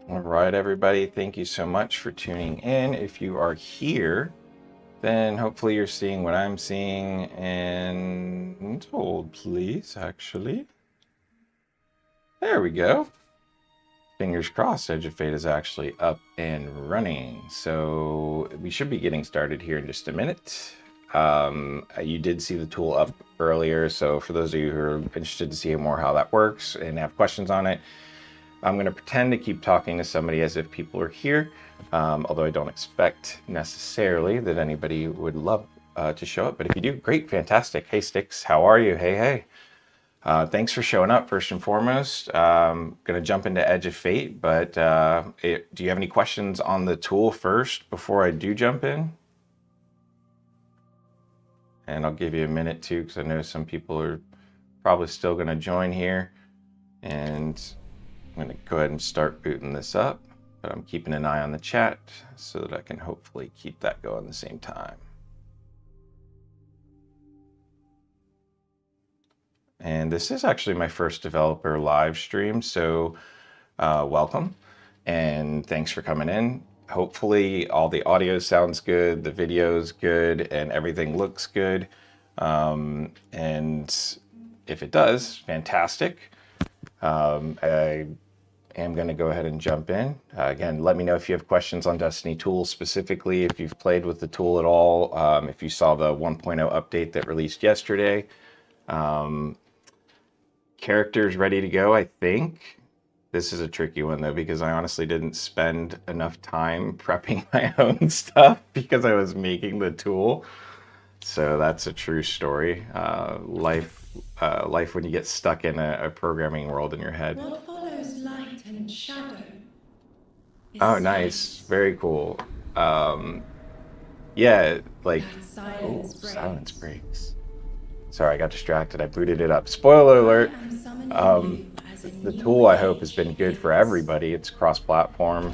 All right, everybody, thank you so much for tuning in. If you are here, then hopefully you're seeing what I'm seeing. And hold, please, actually. There we go. Fingers crossed, Edge of Fate is actually up and running. So we should be getting started here in just a minute. You did see the tool up earlier, so for those of you who are interested to see more how that works and have questions on it, I'm going to pretend to keep talking to somebody as if people are here, although I don't expect necessarily that anybody would love to show up. But if you do, great, fantastic. Hey, Sticks, how are you? Hey, hey. Thanks for showing up, first and foremost. Going to jump into Edge of Fate, but do you have any questions on the tool first before I do jump in? And I'll give you a minute too, because I know some people are probably still going to join here. And I'm going to go ahead and start booting this up, but I'm keeping an eye on the chat so that I can hopefully keep that going at the same time. And this is actually my first developer live stream, so welcome and thanks for coming in. Hopefully all the audio sounds good, the video's good, and everything looks good. And if it does, fantastic. I am going to go ahead and jump in. Again, let me know if you have questions on Destiny2ools specifically, if you've played with the tool at all, if you saw the 1.0 update that released yesterday. Characters ready to go, I think. This is a tricky one though, because I honestly didn't spend enough time prepping my own stuff because I was making the tool. So that's a true story. Life when you get stuck in a programming world in your head. What follows light and shadow? Oh, nice. Very cool. Yeah, like, silence breaks. Sorry, I got distracted. I booted it up. Spoiler alert. The tool, I hope, has been good for everybody. It's cross-platform,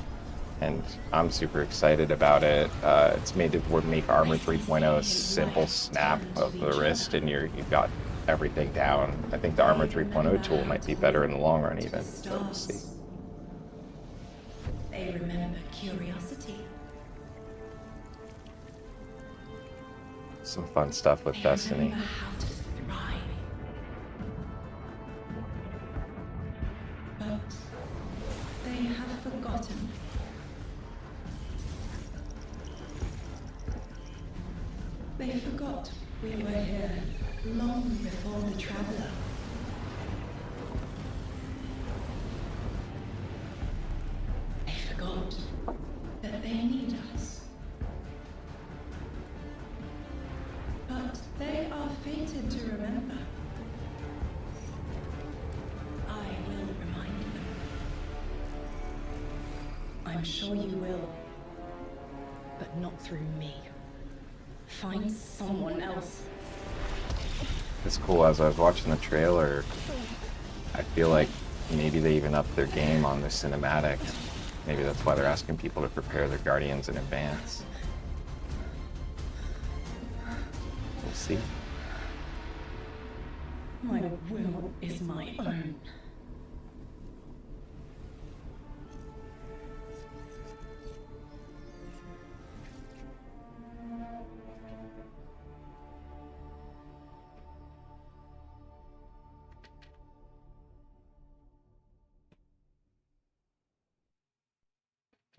and I'm super excited about it. It's made to make Armor 3.0 a simple snap of the wrist, and you've got everything down. I think the Armor 3.0 tool might be better in the long run, even. So we'll see. They remember curiosity. Some fun stuff with Destiny. Remember how to thrive. But they have forgotten. They forgot we were here long before the Traveler. They forgot that they need us. But they are fated to remember. I will remind them. I'm sure you will. But not through me. Find someone else. It's cool. As I was watching the trailer, I feel like maybe they even upped their game on the cinematic. Maybe that's why they're asking people to prepare their Guardians in advance. We'll see. My will is my own.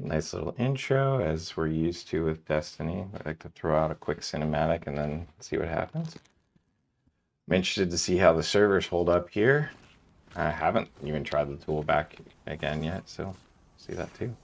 Nice little intro, as we're used to with Destiny. I like to throw out a quick cinematic and then see what happens. I'm interested to see how the servers hold up here. I haven't even tried the tool back again yet, so see that too.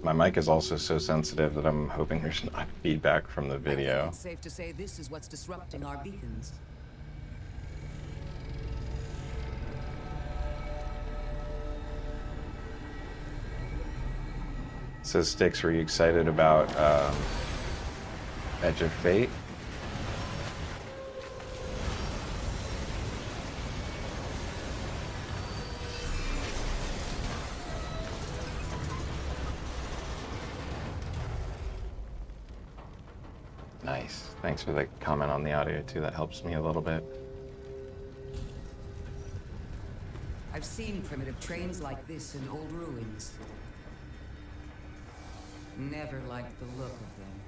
My mic is also so sensitive that I'm hoping there's not feedback from the video. It's safe to say this is what's disrupting our beacons. So Styx, were you excited about Edge of Fate? Nice. Thanks for the comment on the audio too. That helps me a little bit. I've seen primitive trains like this in old ruins. Never liked the look of them.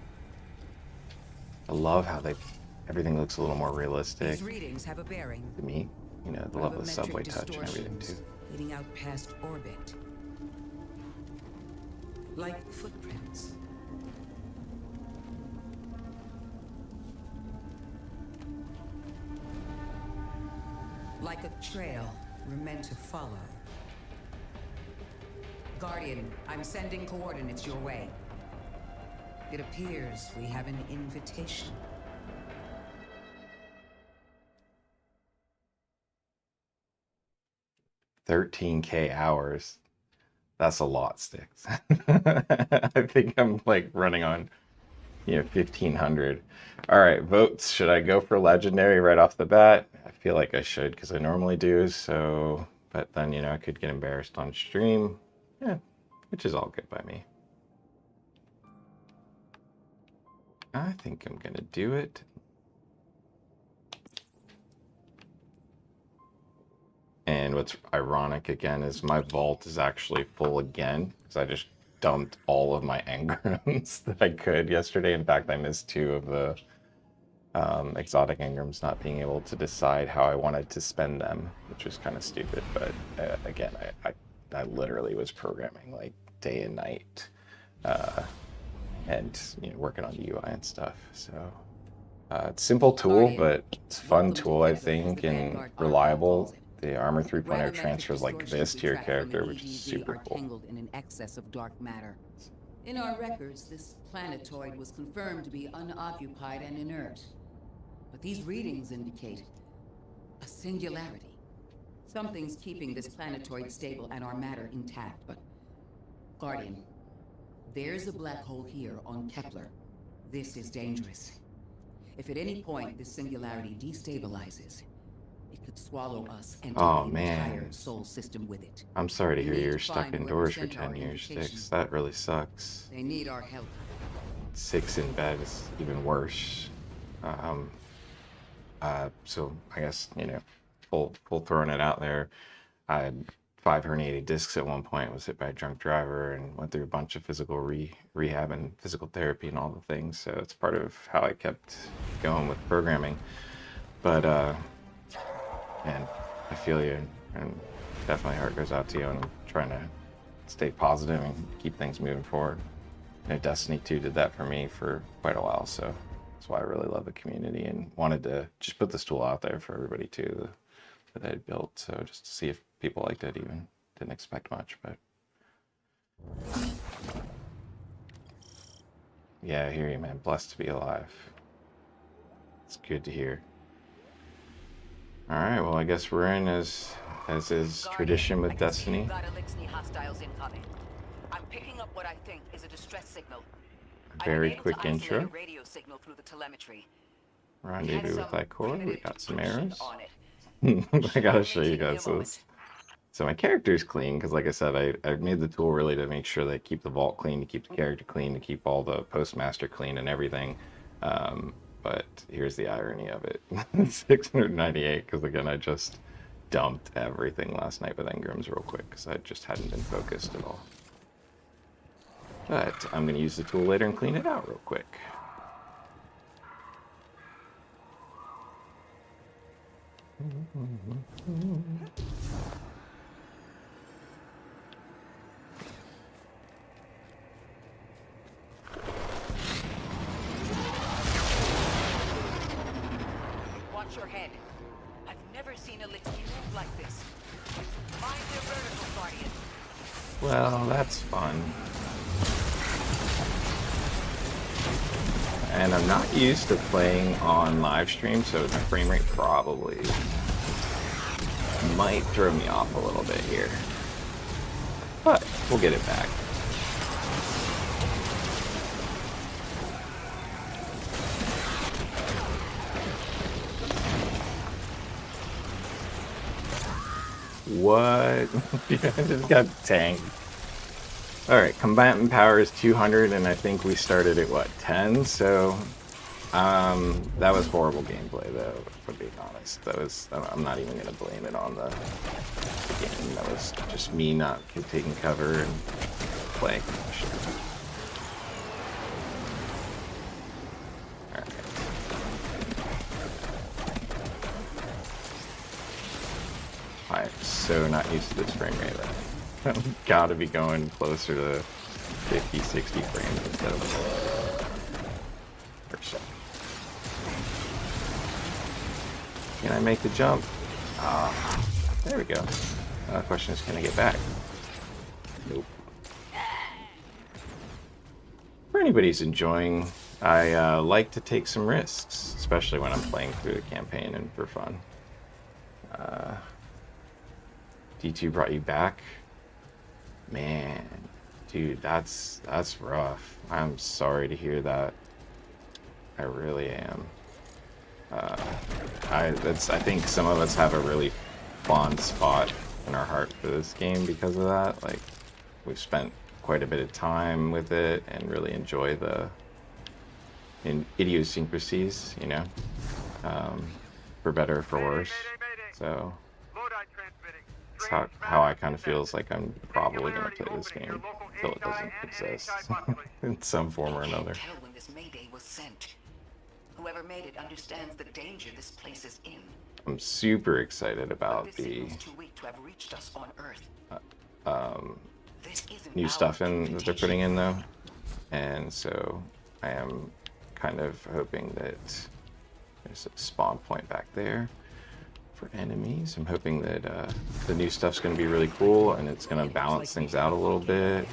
I love how everything looks a little more realistic. These readings have a bearing. To me, you know, the level of subway touch and everything too. Leading out past orbit. Like footprints. Like a trail we're meant to follow. Guardian, I'm sending coordinates your way. It appears we have an invitation. 13K hours. That's a lot, Styx. I think I'm like running on, 1,500. All right, votes. Should I go for legendary right off the bat? I feel like I should because I normally do. So, but then, I could get embarrassed on stream. Yeah, which is all good by me. I think I'm going to do it. And what's ironic again is my vault is actually full again because I just dumped all of my engrams that I could yesterday. In fact, I missed 2 of the exotic engrams, not being able to decide how I wanted to spend them, which was kind of stupid. But again, I literally was programming like day and night and working on the UI and stuff. So it's a simple tool, but it's a fun tool, I think, and reliable. The Armor 3.0 transfers like this to your character, which is super cool. Tangled in an excess of dark matter. In our records, this planetoid was confirmed to be unoccupied and inert. But these readings indicate a singularity. Something's keeping this planetoid stable and our matter intact, but... Guardian, there's a black hole here on Kepler. This is dangerous. If at any point this singularity destabilizes, it could swallow us and take the entire soul system with it. I'm sorry to hear you're stuck indoors for 10 years, Styx. That really sucks. They need our help. 6 in bed is even worse. So I guess, full throwing it out there. I had 5 herniated discs at one point, was hit by a drunk driver, and went through a bunch of physical rehab and physical therapy and all the things. So it's part of how I kept going with programming. But, and I feel you, and definitely heart goes out to you, and I'm trying to stay positive and keep things moving forward. Destiny 2 did that for me for quite a while, so that's why I really love the community and wanted to just put this tool out there for everybody too that I had built, so just to see if people liked it even. Didn't expect much, but yeah, I hear you, man. Blessed to be alive. It's good to hear. All right, well, I guess we're in as is tradition with Destiny. Hostiles incoming. I'm picking up what I think is a distress signal. Very quick intro. Radio signal through the telemetry. Rendezvous with Ikora. We got some arrows. I gotta show you guys this. So my character's clean because, like I said, I made the tool really to make sure that I keep the vault clean, to keep the character clean, to keep all the postmaster clean and everything. But here's the irony of it. 698, because again, I just dumped everything last night with engrams real quick because I just hadn't been focused at all. But I'm going to use the tool later and clean it out real quick. Watch your head. I've never seen a Elixir move like this. Find their vertical, Guardian. Well, that's fun. And I'm not used to playing on live stream, so the frame rate probably might throw me off a little bit here. But we'll get it back. What? Yeah, I just got tanked. Alright, combatant power is 200, and I think we started at, what, 10? So, that was horrible gameplay, though, for being honest. That was, I'm not even going to blame it on the game. That was just me not taking cover and playing. Alright. I'm so not used to this frame rate. I've got to be going closer to 50, 60 frames instead of per second. Can I make the jump? There we go. The question is, can I get back? Nope. For anybody who's enjoying, I like to take some risks, especially when I'm playing through the campaign and for fun. D2 brought you back? Man, dude, that's rough. I'm sorry to hear that. I really am. I think some of us have a really fond spot in our heart for this game because of that. Like, we've spent quite a bit of time with it and really enjoy the idiosyncrasies, you know, for better or for worse. So it's how I kind of feels like I'm probably going to play this game until it doesn't exist in some form or another. Tell when this Mayday was sent. Whoever made it understands the danger this place is in. I'm super excited about the new stuff that they're putting in, though, and so I am kind of hoping that there's a spawn point back there for enemies. I'm hoping that the new stuff's going to be really cool and it's going to balance things out a little bit.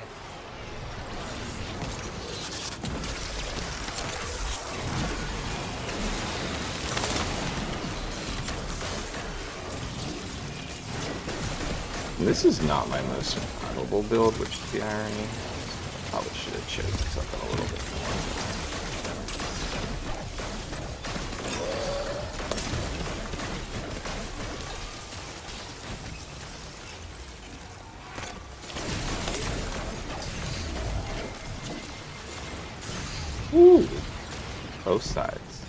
This is not my most survivable build, which is the irony. Probably should have chosen something a little bit more. Ooh! Both sides.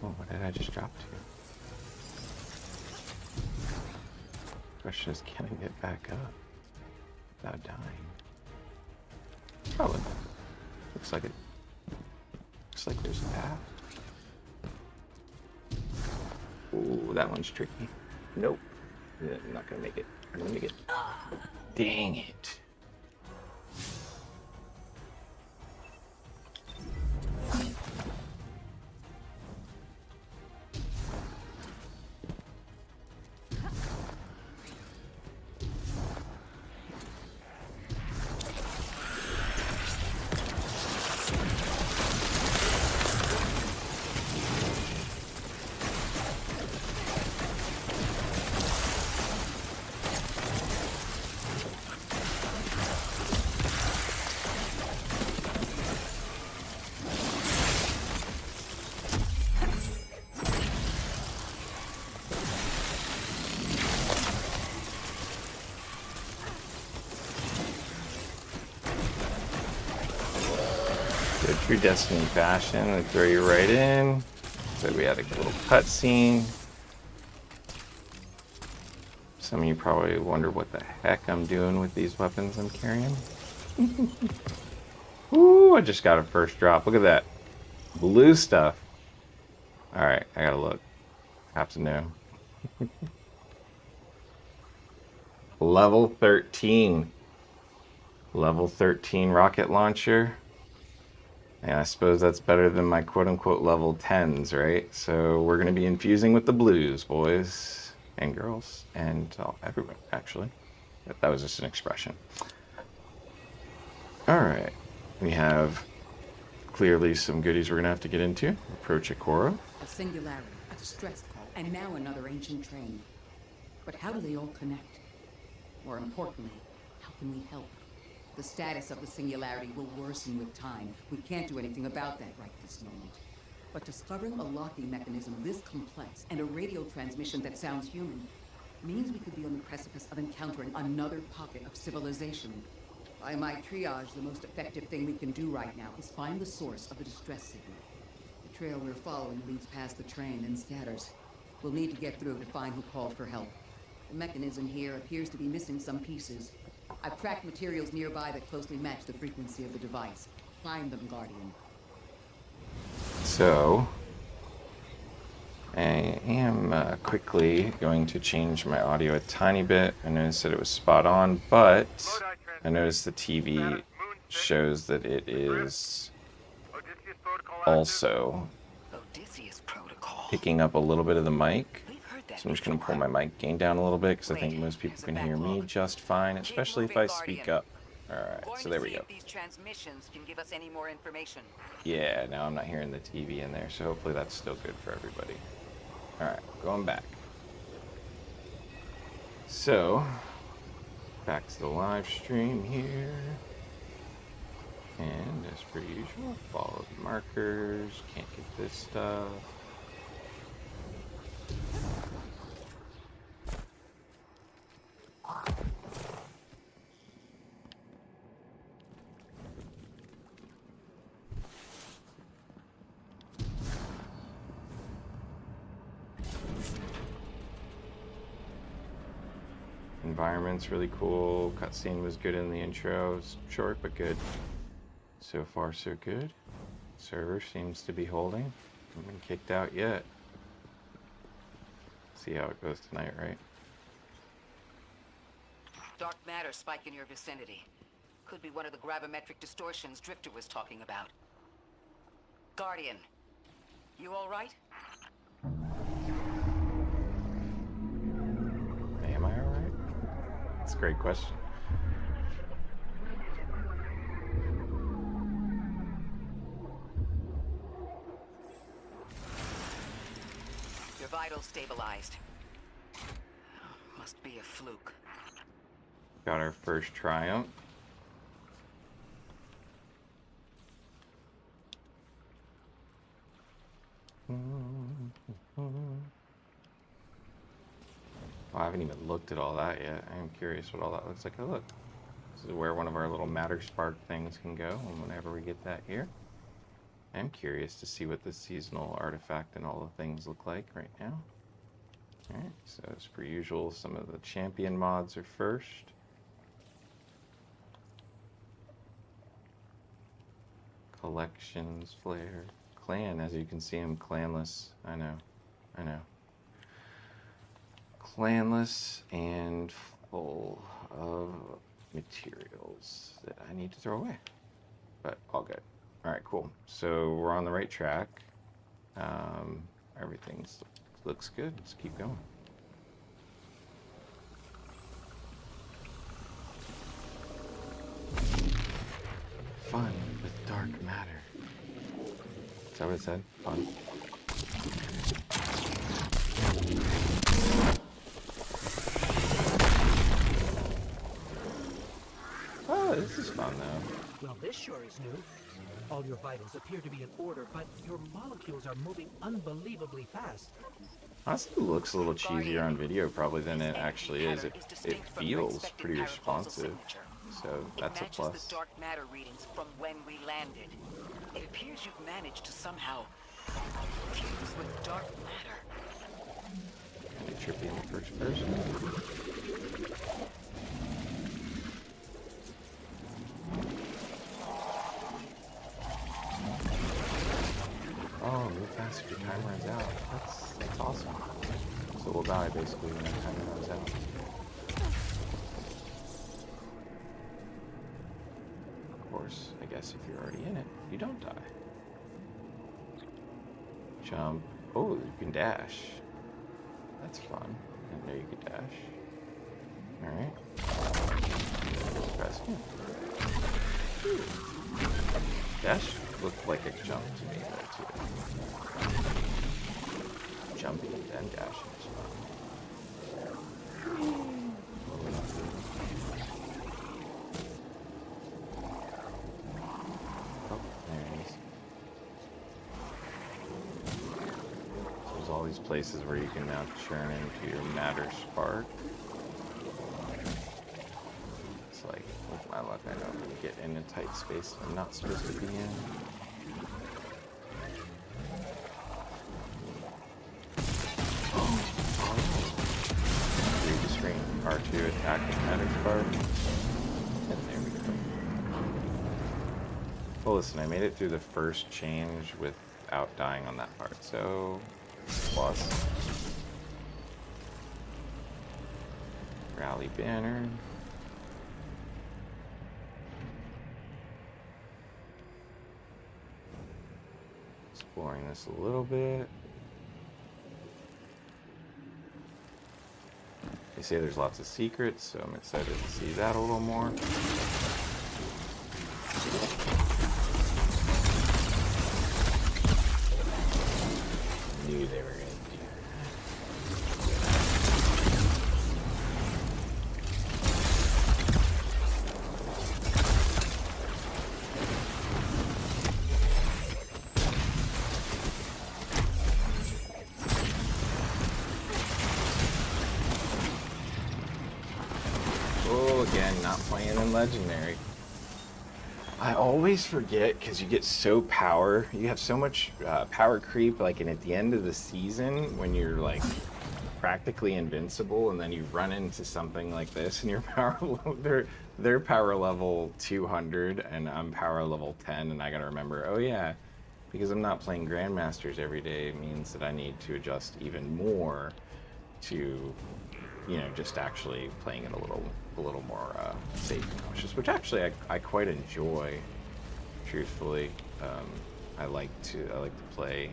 Oh, what did I just drop to? Question is, can I get back up without dying? Probably. Looks like it. Looks like there's a path. Ooh, that one's tricky. Nope. Yeah, I'm not gonna make it. I'm gonna make it. Dang it. True Destiny fashion, they throw you right in. So we had a little cutscene. Some of you probably wonder what the heck I'm doing with these weapons I'm carrying. Ooh, I just got a first drop. Look at that. Blue stuff. Alright, I gotta look. Have to know. Level 13. Level 13 rocket launcher. And I suppose that's better than my quote-unquote level 10s, right? So we're going to be infusing with the blues, boys and girls, and everyone, actually. That was just an expression. All right. We have clearly some goodies we're going to have to get into. Approach Ikora. A singularity, a distress call, and now another ancient train. But how do they all connect? More importantly, how can we help? The status of the singularity will worsen with time. We can't do anything about that right this moment. But discovering a locking mechanism this complex and a radio transmission that sounds human, means we could be on the precipice of encountering another pocket of civilization. By my triage, the most effective thing we can do right now is find the source of the distress signal. The trail we're following leads past the train and scatters. We'll need to get through to find who called for help. The mechanism here appears to be missing some pieces. I've tracked materials nearby that closely match the frequency of the device. Find them, Guardian. So, I am quickly going to change my audio a tiny bit. I noticed that it was spot on, but I noticed the TV shows that it is also picking up a little bit of the mic. So I'm just going to pull my mic gain down a little bit because I think most people can hear me just fine, especially if I speak up. Alright, so there we go. These transmissions can give us any more information. Yeah, now I'm not hearing the TV in there, so hopefully that's still good for everybody. Alright, going back. So, back to the live stream here. And as per usual, follow the markers. Can't get this stuff. Environment's really cool. Cutscene was good in the intro. It's short but good. So far so good. Server seems to be holding. Haven't been kicked out yet. See how it goes tonight, right? Dark matter spike in your vicinity. Could be one of the gravimetric distortions Drifter was talking about. Guardian, you all right? Am I alright? That's a great question. Your vitals stabilized. Must be a fluke. Got our first triumph. Well, I haven't even looked at all that yet. I am curious what all that looks like. Oh, look. This is where one of our little matter spark things can go, and whenever we get that here. I'm curious to see what the seasonal artifact and all the things look like right now. Alright, so as per usual, some of the champion mods are first. Collections, flare. Clan, as you can see, I'm clanless. I know. Clanless and full of materials that I need to throw away. But all good. Alright, cool. So we're on the right track. Everything looks good. Let's keep going. Fun with dark matter. Is that what it said? Fun. Oh, this is fun though. Well, this sure is new. All your vitals appear to be in order, but your molecules are moving unbelievably fast. Honestly, it looks a little cheesier on video probably than it actually is. It feels pretty responsive, so that's a plus. Matches the dark matter readings from when we landed. It appears you've managed to somehow fuse with dark matter. Kinda trippy in the first person. Oh, move fast if your time runs out. That's awesome. So we'll die basically when our time runs out. Of course, I guess if you're already in it, you don't die. Jump. Oh, you can dash. That's fun. I didn't know you could dash. Alright. Press it. Dash looked like a jump to me though too. Jumping and then dashing is fun. Oh, there it is. So There's all these places where you can now churn into your matter spark. It's like, with my luck, I don't get in a tight space I'm not supposed to be in. Regis ring R2 attacking matter spark. And there we go. Well, listen, I made it through the first change without dying on that part, so plus. Rally banner. Exploring this a little bit. They say there's lots of secrets, so I'm excited to see that a little more. Knew they were going to do that. Oh, again, not playing in Legendary. I always forget because you get so you have so much power creep, like, and at the end of the season when you're like practically invincible, and then you run into something like this, and your power level, they're power level 200, and I'm power level 10, and I gotta remember, oh yeah, because I'm not playing Grandmasters every day, means that I need to adjust even more to, you know, just actually playing it a little more safe and cautious, which actually I quite enjoy. Truthfully, I like to play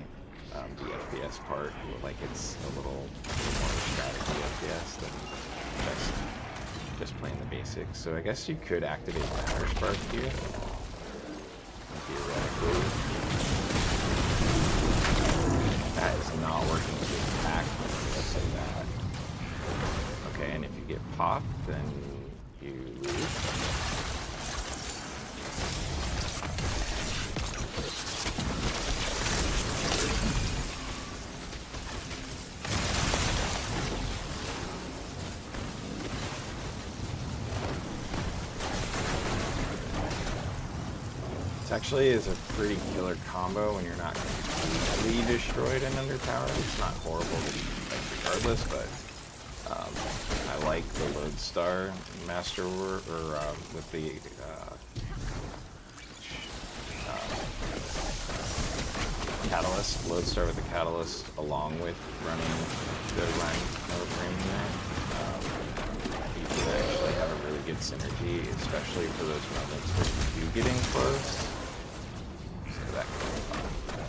the FPS part, like it's a little more strategy FPS than just playing the basics. So I guess you could activate Matter Spark here, theoretically. That is not working to attack. Let's say that. Okay, and if you get popped, then you lose. This actually is a pretty killer combo when you're not completely destroyed and underpowered. It's not horrible regardless, but I like the Lodestar Masterwork, or with the Catalyst, Lodestar with the Catalyst, along with running the Rhine frame there. You can actually have a really good synergy, especially for those moments where you do get in close. So that can be fun.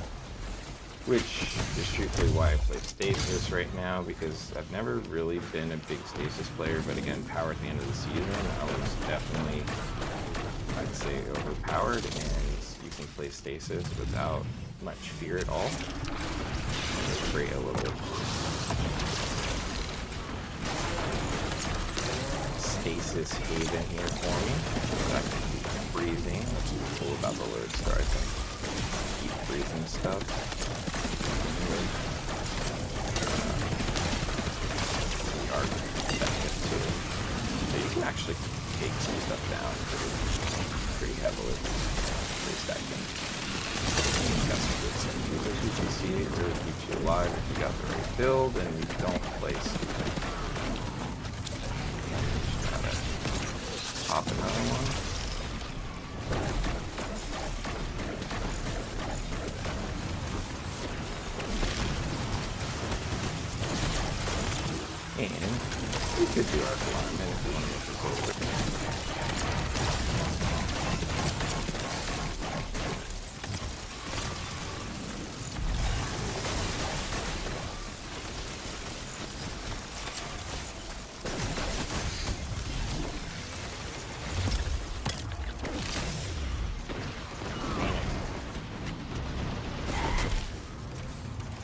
Which is truthfully why I play Stasis right now, because I've never really been a big Stasis player, but again, power at the end of the season, I was definitely, I'd say, overpowered, and you can play Stasis without much fear at all. And just create a little Stasis haven here for me. So I can keep freezing. That's what's cool about the Lodestar, I think. Keep freezing stuff. So you can actually take some stuff down pretty heavily. At least I can. Got some good synergies, as you can see. It really keeps you alive if you got the right build and you don't play stupid. Just try to pop another one. And we could do our alignment if we want to make this over.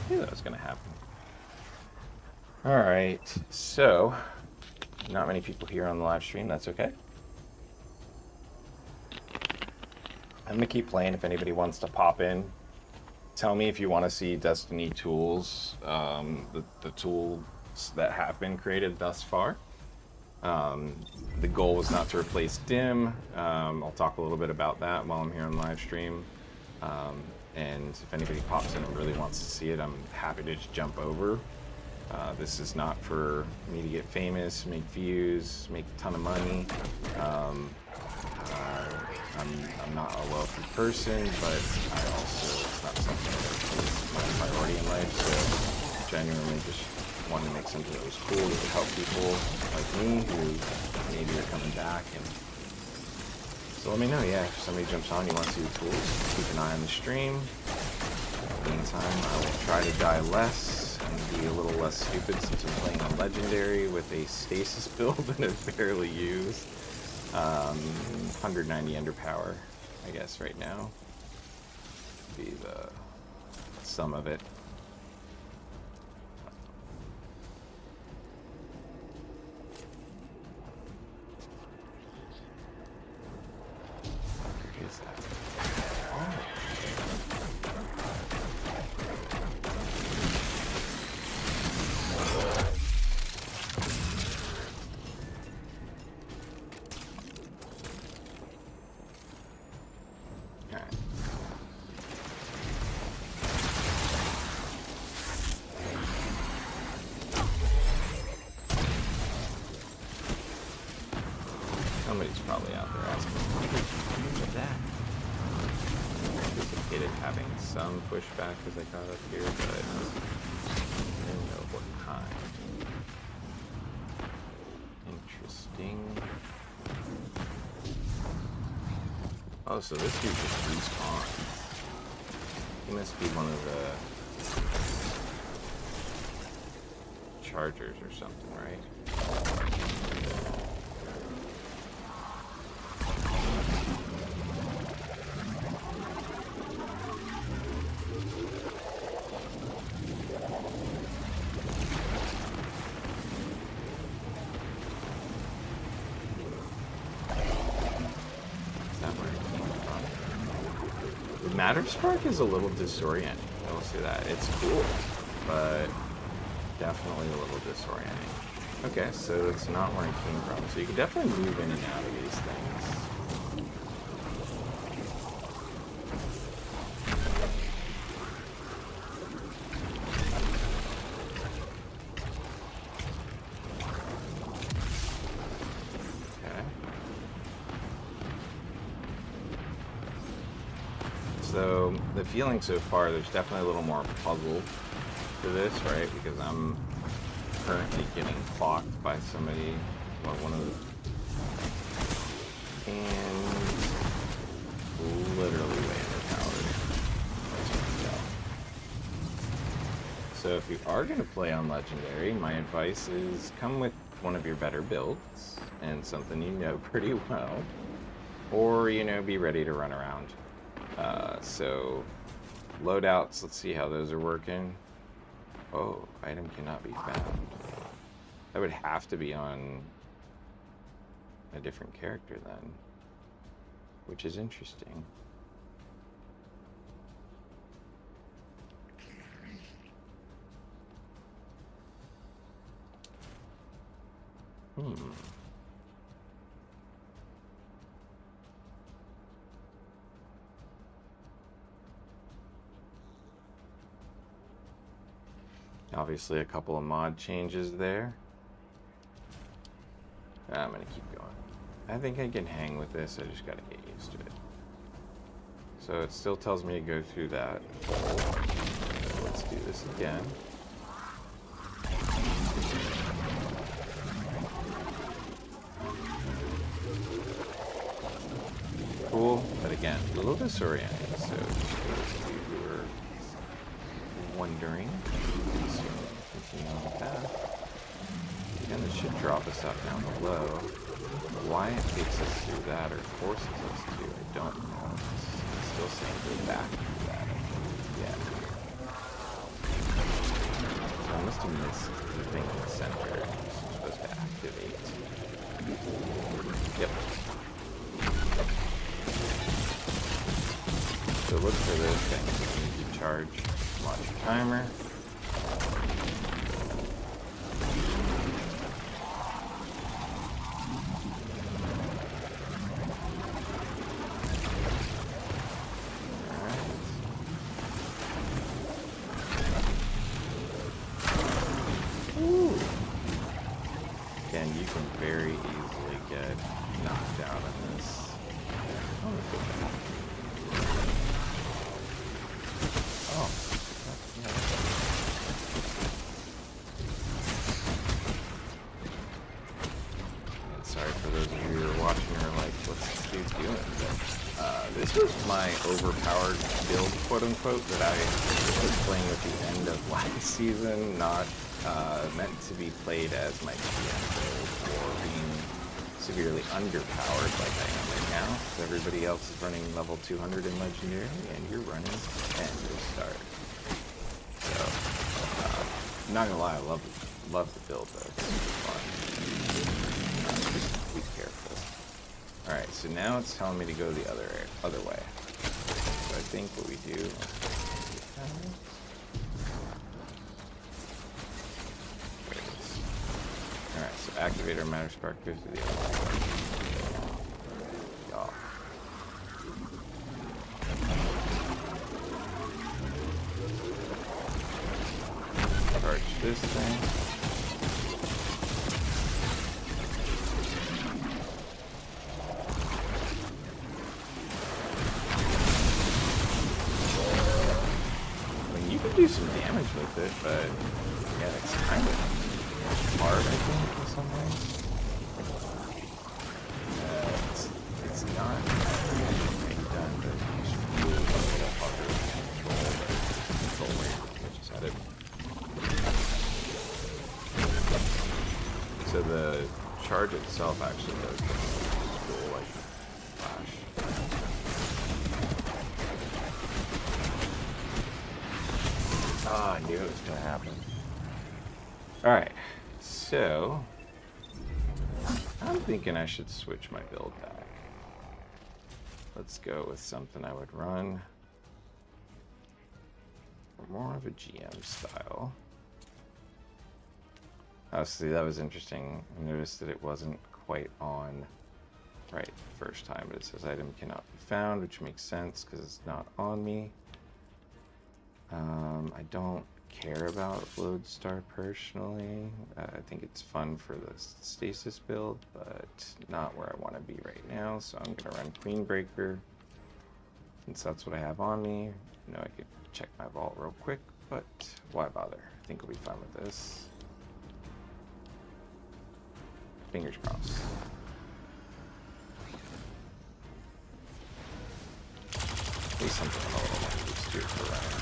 I knew that was going to happen. Alright, so not many people here on the live stream, that's okay. I'm going to keep playing if anybody wants to pop in. tell me if you want to see Destiny2ools, the tools that have been created thus far. The goal was not to replace Dim. I'll talk a little bit about that while I'm here on live stream. And if anybody pops in and really wants to see it, I'm happy to just jump over. This is not for me to get famous, make views, make a ton of money. I'm not a wealthy person, but I also, it's not something that is my priority in life, so genuinely just wanted to make something that was cool that would help people like me who maybe are coming back. And so let me know, yeah, if somebody jumps on, you want to see the tools, keep an eye on the stream. In the meantime, I will try to die less and be a little less stupid since I'm playing on Legendary with a stasis build that I've barely used. 190 underpower, I guess, right now. Be the sum of it. What is that? Oh. Somebody's probably out there asking for that. Anticipated having some pushback as I got up here, but I didn't know what kind. Interesting. Oh, so this dude just respawns. He must be one of the chargers or something, right? Matter Spark is a little disorienting, I will say that. It's cool, but definitely a little disorienting. Okay, so it's not where I came from. So you can definitely move in and out of these things. So the feeling so far, there's definitely a little more puzzle to this, right? Because I'm currently getting clocked by somebody, well, one of the, and literally way underpowered, as you can tell. So if you are going to play on Legendary, my advice is come with one of your better builds and something you know pretty well, or, you know, be ready to run around. So loadouts, let's see how those are working. Oh, item cannot be found. That would have to be on a different character then, which is interesting. Obviously a couple of mod changes there. I'm gonna keep going. I think I can hang with this, I just gotta get used to it. So it still tells me to go through that hole. So let's do this again. Cool, but again, a little disorienting, so just for those of you who are wondering, continue on the path. Again, this should drop us out down below. Why it takes us through that or forces us to, I don't know. It's still saying go back through that. Yeah. So I must have missed the thing in the center. It's supposed to activate. Yep. So look for those things. You need to charge. Launch your timer. Again, you can very easily get knocked out in this. Oh, yeah. And sorry for those of you who are watching who are like, what's this dude doing? But, this was my overpowered build, quote unquote, that I was playing at the end of last season, not meant to be played as my GM build or being severely underpowered like I am right now. So everybody else is running level 200 in Legendary, and you're running 10 to start. So, not gonna lie, I love the build though. It's super fun. Just be careful. Alright, so now it's telling me to go the other way. So I think what we do... Alright, so activator matter spark goes to the other way. Y'all. Charge this thing. I mean, you can do some damage with it, but yeah, it's kind of hard, I think, in some ways. It's not really done, but it's really a little harder to control where your pitches at it. So the charge itself actually does this cool, like, flash. Ah, I knew it was gonna happen. Alright, so I'm thinking I should switch my build back. Let's go with something I would run for more of a GM style. Oh, see, that was interesting. I noticed that it wasn't quite on right the first time, but it says item cannot be found, which makes sense because it's not on me. I don't care about Lodestar personally. I think it's fun for the stasis build, but not where I want to be right now. So I'm gonna run Queenbreaker since that's what I have on me. You know, I could check my vault real quick, but why bother? I think we'll be fine with this. Fingers crossed. At least something a little more used to for running.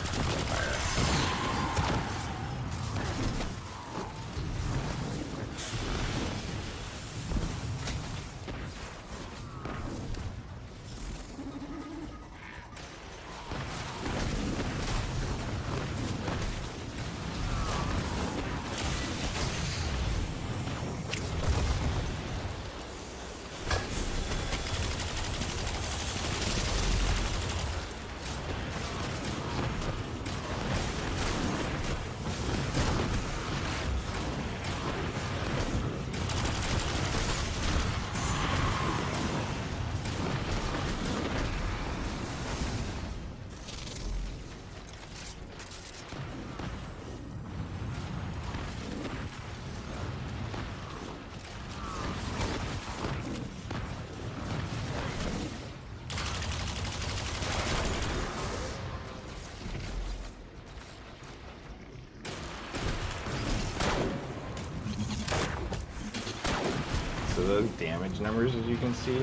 So those damage numbers, as you can see,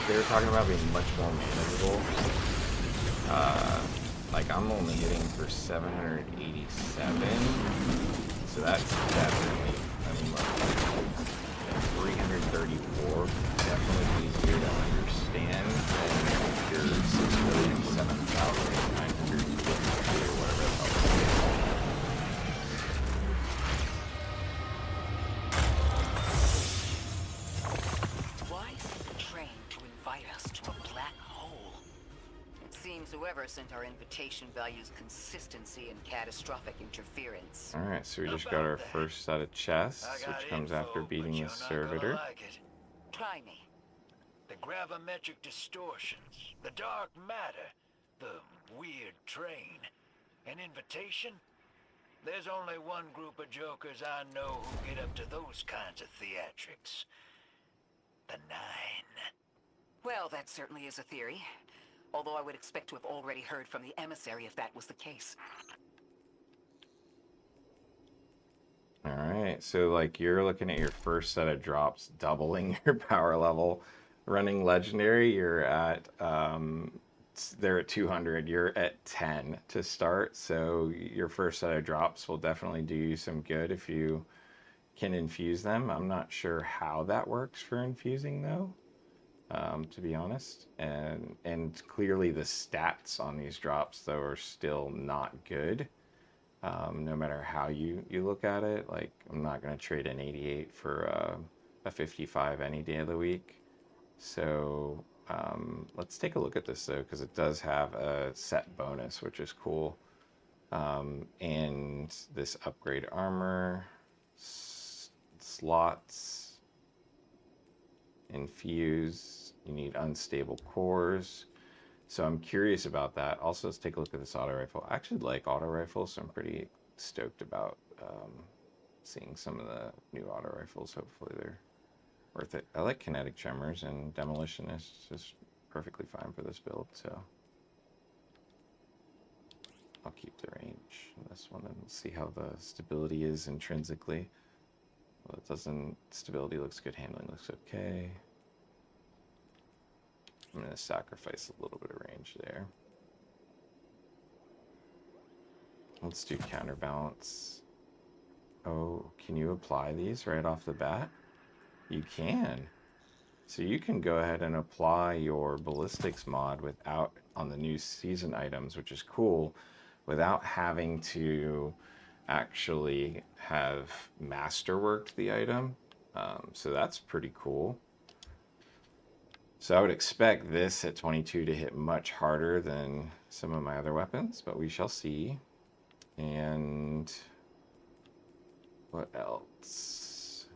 they were talking about being much more manageable. Like I'm only hitting for 787, so that's definitely, I mean, like 334, definitely easier to understand than your 6,007,900 or whatever the hell it is. Trevor sent our invitation values consistency and catastrophic interference. Alright, so we just got our first set of chests, which comes after beating the servitor. Try me. The gravimetric distortions, the dark matter, the weird train. An invitation? There's only one group of jokers I know who get up to those kinds of theatrics. The Nine. Well, that certainly is a theory. Although I would expect to have already heard from the emissary if that was the case. Alright, so like you're looking at your first set of drops doubling your power level. Running legendary, you're at they're at 200, you're at 10 to start, so your first set of drops will definitely do you some good if you can infuse them. I'm not sure how that works for infusing though, to be honest, and clearly the stats on these drops though are still not good, no matter how you look at it. Like, I'm not going to trade an 88 for a 55 any day of the week. So let's take a look at this though, because it does have a set bonus, which is cool. And this upgrade armor, slots, infuse, you need unstable cores. So I'm curious about that. Also, let's take a look at this auto rifle. I actually like auto rifles, so I'm pretty stoked about seeing some of the new auto rifles. Hopefully they're worth it. I like kinetic tremors, and demolition is just perfectly fine for this build, so I'll keep the range in this one and we'll see how the stability is intrinsically. Well, it doesn't, stability looks good, handling looks okay. I'm going to sacrifice a little bit of range there. Let's do counterbalance. Oh, can you apply these right off the bat? You can. So you can go ahead and apply your ballistics mod without, on the new season items, which is cool, without having to actually have masterworked the item. So that's pretty cool. So I would expect this at 22 to hit much harder than some of my other weapons, but we shall see. And what else?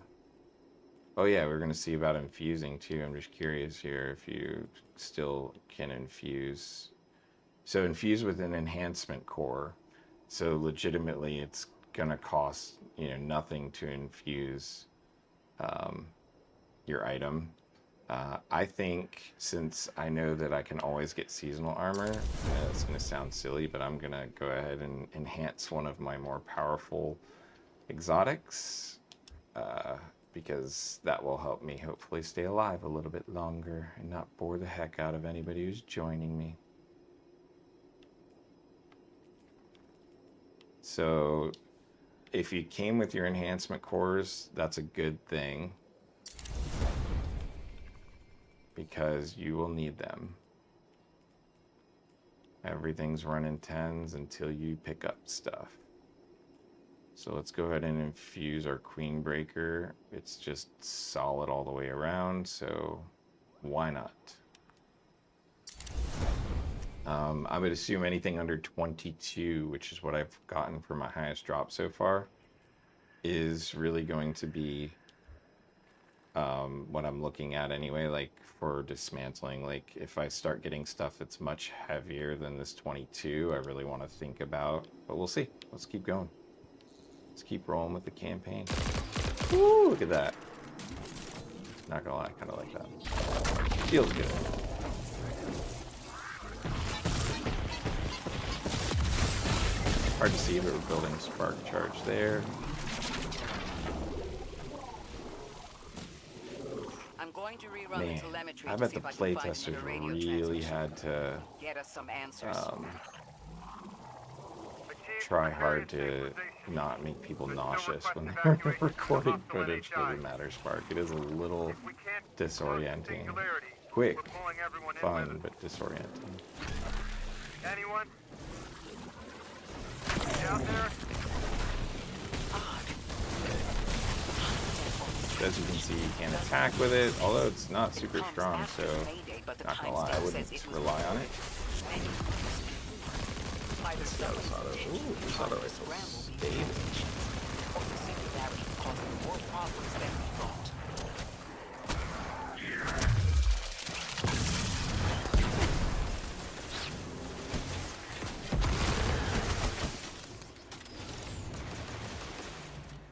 Oh yeah, we're going to see about infusing too. I'm just curious here if you still can infuse. So infuse with an enhancement core. So legitimately it's going to cost, you know, nothing to infuse your item. I think, since I know that I can always get seasonal armor, it's going to sound silly, but I'm going to go ahead and enhance one of my more powerful exotics, because that will help me hopefully stay alive a little bit longer and not bore the heck out of anybody who's joining me. So if you came with your enhancement cores, that's a good thing, because you will need them. Everything's running 10s until you pick up stuff. So let's go ahead and infuse our Queen Breaker. It's just solid all the way around, so why not? I would assume anything under 22, which is what I've gotten for my highest drop so far, is really going to be what I'm looking at anyway, like for dismantling. Like if I start getting stuff that's much heavier than this 22, I really want to think about, but we'll see. Let's keep going. Let's keep rolling with the campaign. Woo, look at that. Not gonna lie, I kind of like that. Feels good. Hard to see, but we're building spark charge there. I'm going to rerun Man, the telemetry I to bet see the if I can find playtesters another radio really transmission. had to Get us some answers. try hard to not make people nauseous when they're recording footage for the Matter Spark. It is a little disorienting. Quick, fun, but disorienting. Anyone? Out there? As you can see, you can attack with it, although it's not super strong, so not gonna lie, I wouldn't rely on it. Either This someone guy's auto. intentionally Ooh, this trying auto to scramble rifle's these stable. transmissions, or the singularity is causing more problems than we thought.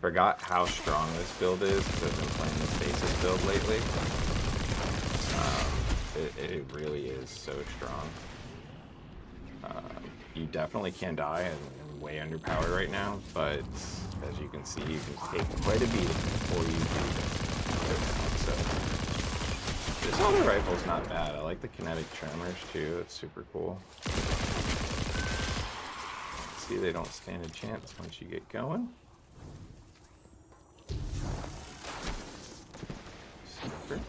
Forgot how strong this build is because I've been playing the stasis build lately. It really is so strong. You definitely can die and way underpowered right now, but as you can see, you can take quite a beating before you do this. So this auto rifle's not bad. I like the kinetic tremors too. It's super cool. See, they don't stand a chance once you get going. Super.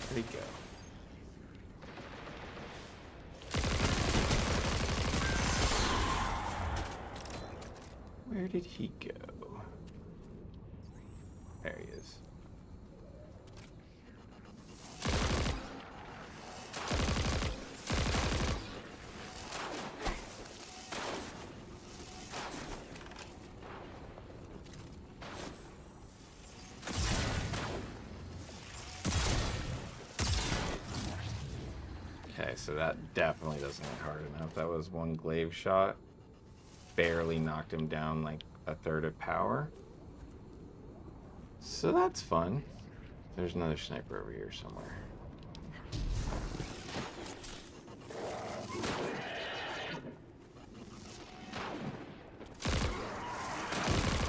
There we go. Where did he go? There he is. Okay, so that definitely doesn't hit hard enough. That was one glaive shot. Barely knocked him down like a third of power. So that's fun. There's another sniper over here somewhere.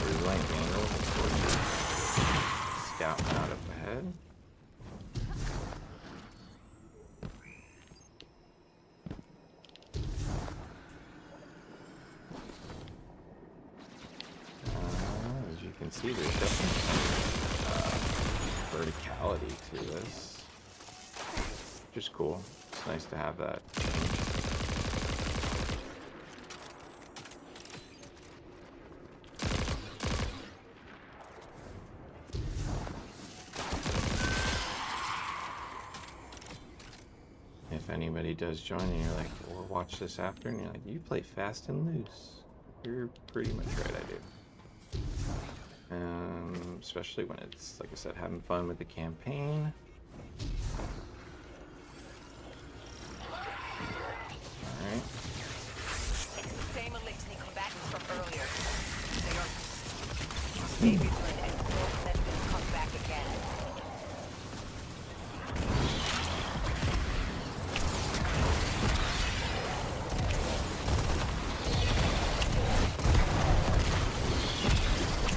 Relaying angle, of course. Scouting out up ahead. As you can see, there's definitely some verticality to this, which is cool. It's nice to have that change. If anybody does join and you're like, or watch this after, and you're like, you play fast and loose. You're pretty much right, I do. Especially when it's, like I said, having fun with the campaign. Alright. It's the same elixir combatants from earlier. They are David and don't let them come back again.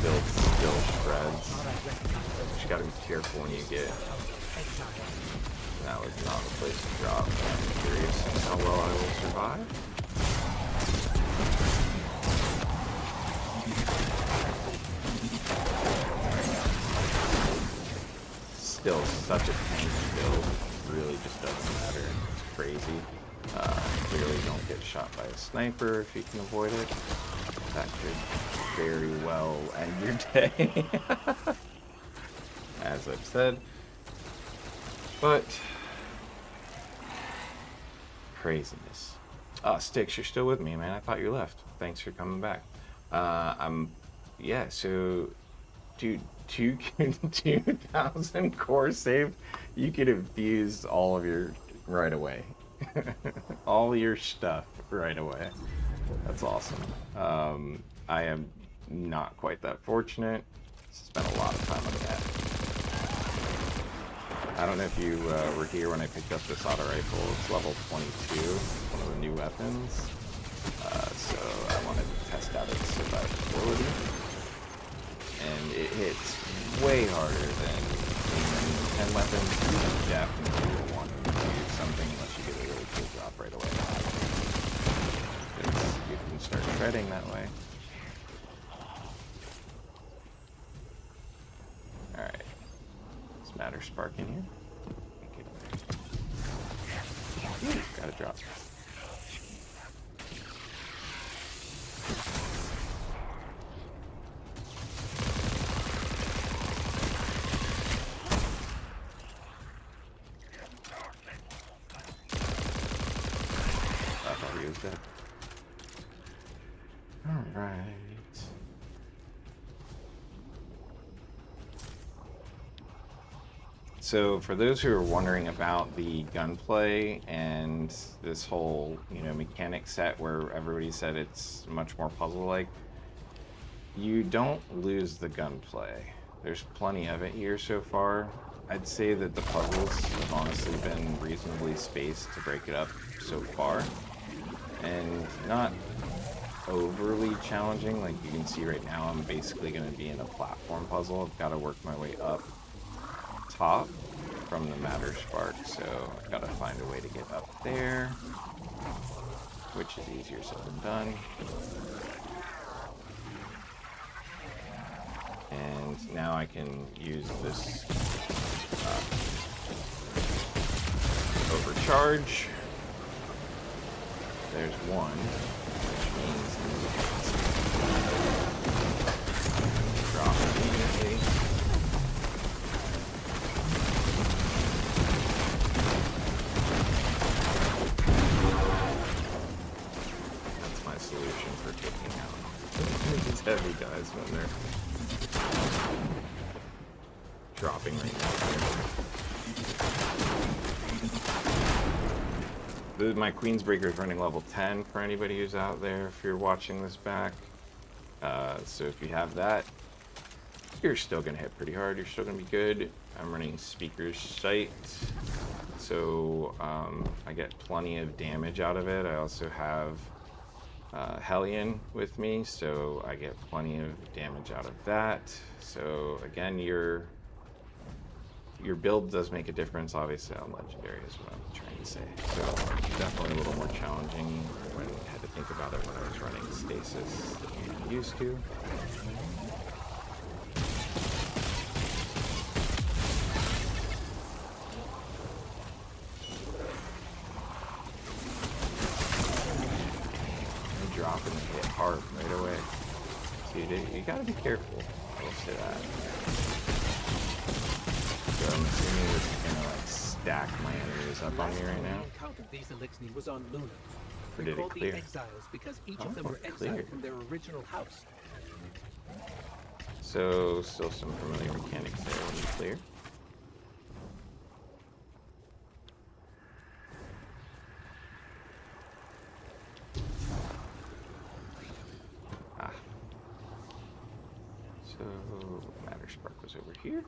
Build still shreds. Just gotta be careful when you get. That was not the place to drop. I'm curious how well I will survive. Still such a tank build. Really just doesn't matter. It's crazy. Clearly don't get shot by a sniper if you can avoid it. That could very well end your day. As I've said. But craziness. Styx, you're still with me, man. I thought you left. Thanks for coming back. Yeah, so dude, 2,000 core saved. You could have used all of your right away. All your stuff right away. That's awesome. I am not quite that fortunate. Spent a lot of time on that. I don't know if you were here when I picked up this auto rifle. It's level 22, one of the new weapons. So I wanted to test out its survivability. And it hits way harder than 10 weapons. You definitely will want to do something unless you get a really cool drop right away. Because you can start treading that way. Alright. Is Matter Spark in here? Ooh, got a drop. is dead. Alright. So for those who are wondering about the gunplay and this whole, mechanic set where everybody said it's much more puzzle-like, you don't lose the gunplay. There's plenty of it here so far. I'd say that the puzzles have honestly been reasonably spaced to break it up so far. And not overly challenging. Like you can see right now, I'm basically going to be in a platform puzzle. I've got to work my way up top from the matter spark, so I've got to find a way to get up there, which is easier said than done. And now I can use this overcharge. There's one, which means drop immediately. That's my solution for taking out these heavy guys when they're dropping right now. My Queensbreaker is running level 10 for anybody who's out there if you're watching this back. So if you have that, you're still going to hit pretty hard. You're still going to be good. I'm running Speaker's Sight, so I get plenty of damage out of it. I also have Hellion with me, so I get plenty of damage out of that. So again, your build does make a difference, obviously, on Legendary is what I'm trying to say. So definitely a little more challenging when I had to think about it when I was running Stasis than I used to. And drop and hit hard right away. So you gotta be careful, I will say that. So I'm assuming this is gonna like stack my enemies up on me right now. Encountered these Elixni was on Luna. Or They're did it called the clear? Exiles because each of them Oh, were clear. exiled from their original house. So still some familiar mechanics there when you clear. Ah. So Matter Spark was over here.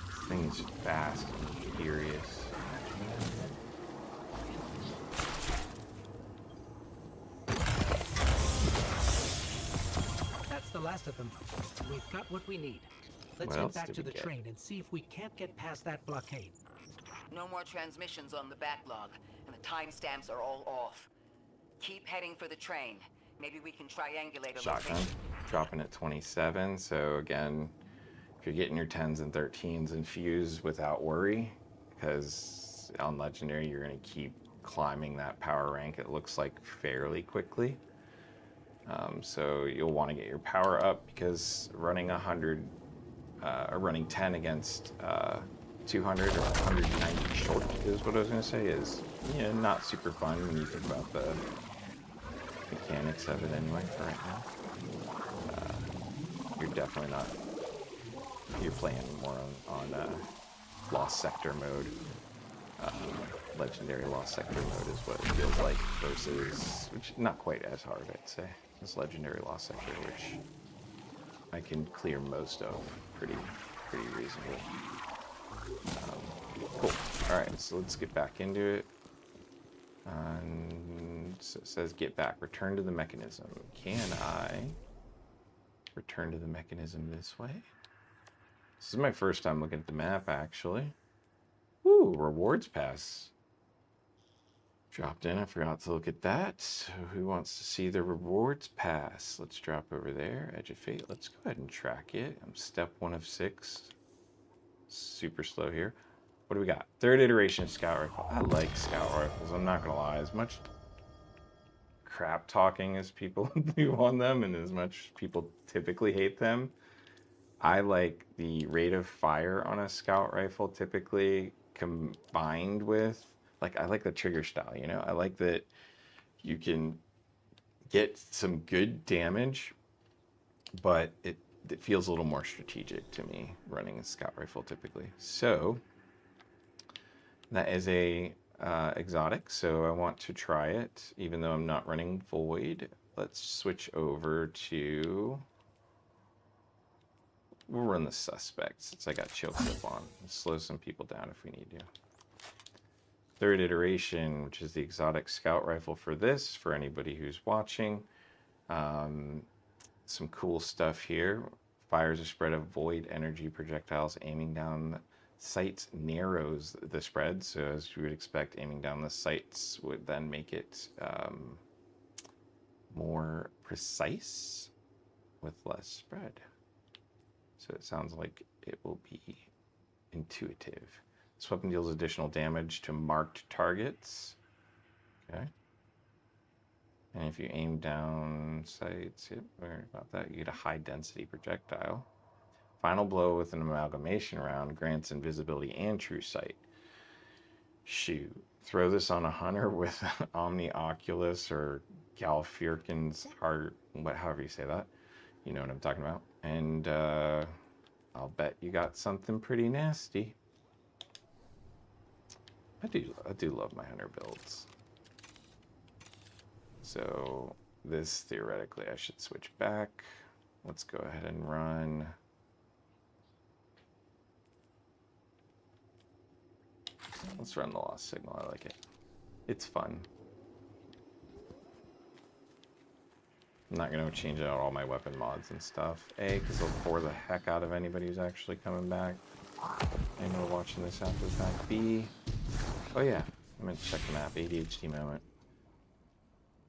This thing is fast and furious. That's the last of them. We've got what we need. Let's What head else back did to we the get? train and see if we can't get past that blockade. No more transmissions on the backlog, and the timestamps are all off. Keep heading for the train. Maybe we can triangulate a Shotgun location. dropping at 27. So again, if you're getting your 10s and 13s infused without worry, because on Legendary you're going to keep climbing that power rank, it looks like, fairly quickly. So you'll want to get your power up, because running 100 or running 10 against 200 or 190 short is what I was going to say, is not super fun when you think about the mechanics of it anyway for right now. You're definitely not, you're playing more on Lost Sector mode. Legendary Lost Sector mode is what it feels like, versus, which not quite as hard, I'd say, as Legendary Lost Sector, which I can clear most of pretty reasonably. Cool. Alright, so let's get back into it. So it says get back, return to the mechanism. Can I return to the mechanism this way? This is my first time looking at the map, actually. Ooh, rewards pass. Dropped in, I forgot to look at that. So who wants to see the rewards pass? Let's drop over there, Edge of Fate. Let's go ahead and track it. I'm step 1 of 6. Super slow here. What do we got? 3rd iteration of Scout Rifle. I like Scout Rifles, I'm not gonna lie. As much crap talking as people do on them, and as much people typically hate them, I like the rate of fire on a scout rifle typically combined with, like, I like the trigger style, you know? I like that you can get some good damage, but it feels a little more strategic to me running a scout rifle typically. So that is a exotic, so I want to try it, even though I'm not running Void. Let's switch over to... We'll run the suspect since I got chill clip on. Slow some people down if we need to. Third iteration, which is the exotic scout rifle for this, for anybody who's watching. Some cool stuff here. Fires a spread of void energy projectiles aiming down sights, narrows the spread. So as you would expect, aiming down the sights would then make it more precise with less spread. So it sounds like it will be intuitive. This weapon deals additional damage to marked targets. Okay. And if you aim down sights, yep, worry about that. You get a high density projectile. Final blow with an amalgamation round grants invisibility and true sight. Shoot. Throw this on a hunter with Omni Oculus or Galfirkin's heart, however you say that. You know what I'm talking about. And I'll bet you got something pretty nasty. I do love my hunter builds. So this, theoretically, I should switch back. Let's go ahead and run. Let's run the Lost Signal. I like it. It's fun. I'm not going to change out all my weapon mods and stuff. A, because they'll bore the heck out of anybody who's actually coming back. I know watching this after the fact. B, oh yeah, I meant to check the map. ADHD moment.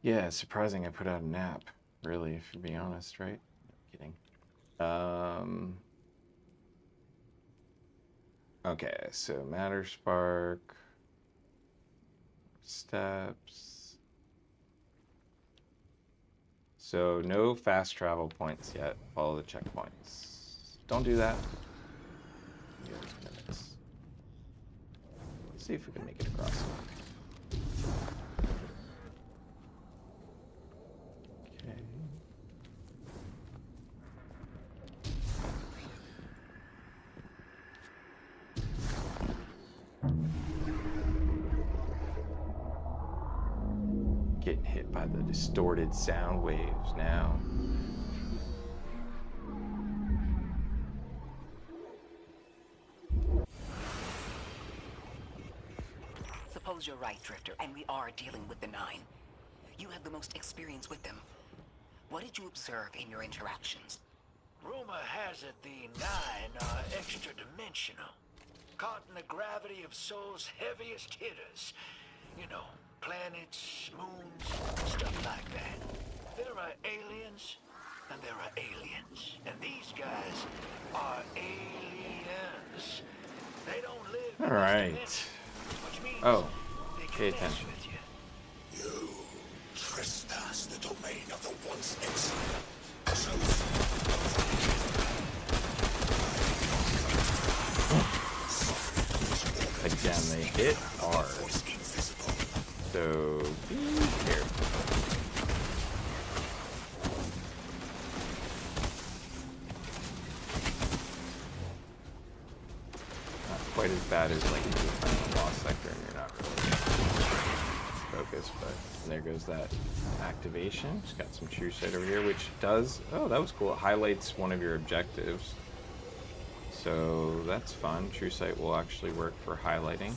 Yeah, it's surprising I put out a nap, really, if you're being honest, right? No, kidding. Okay, so Matter Spark, steps. So no fast travel points yet. Follow the checkpoints. Don't do that. Let's see if we can make it across. Okay. Getting hit by the distorted sound waves now. Suppose you're right, Drifter, and we are dealing with the Nine. You have the most experience with them. What did you observe in your interactions? Rumor has it the Nine are extra-dimensional. Caught in the gravity of Sol's heaviest hitters. You know, planets, moons, stuff like that. There are aliens, and there are aliens. And these guys are aliens. They don't live in this dimension, which means they can pay mess attention. with you. You trespass the domain of the once Again, they hit hard. So be careful. Not quite as bad as like if you're playing a Lost Sector and you're not really focused, but there goes that activation. Just got some True Sight over here, which does, oh, that was cool. It highlights one of your objectives. So that's fun. True Sight will actually work for highlighting.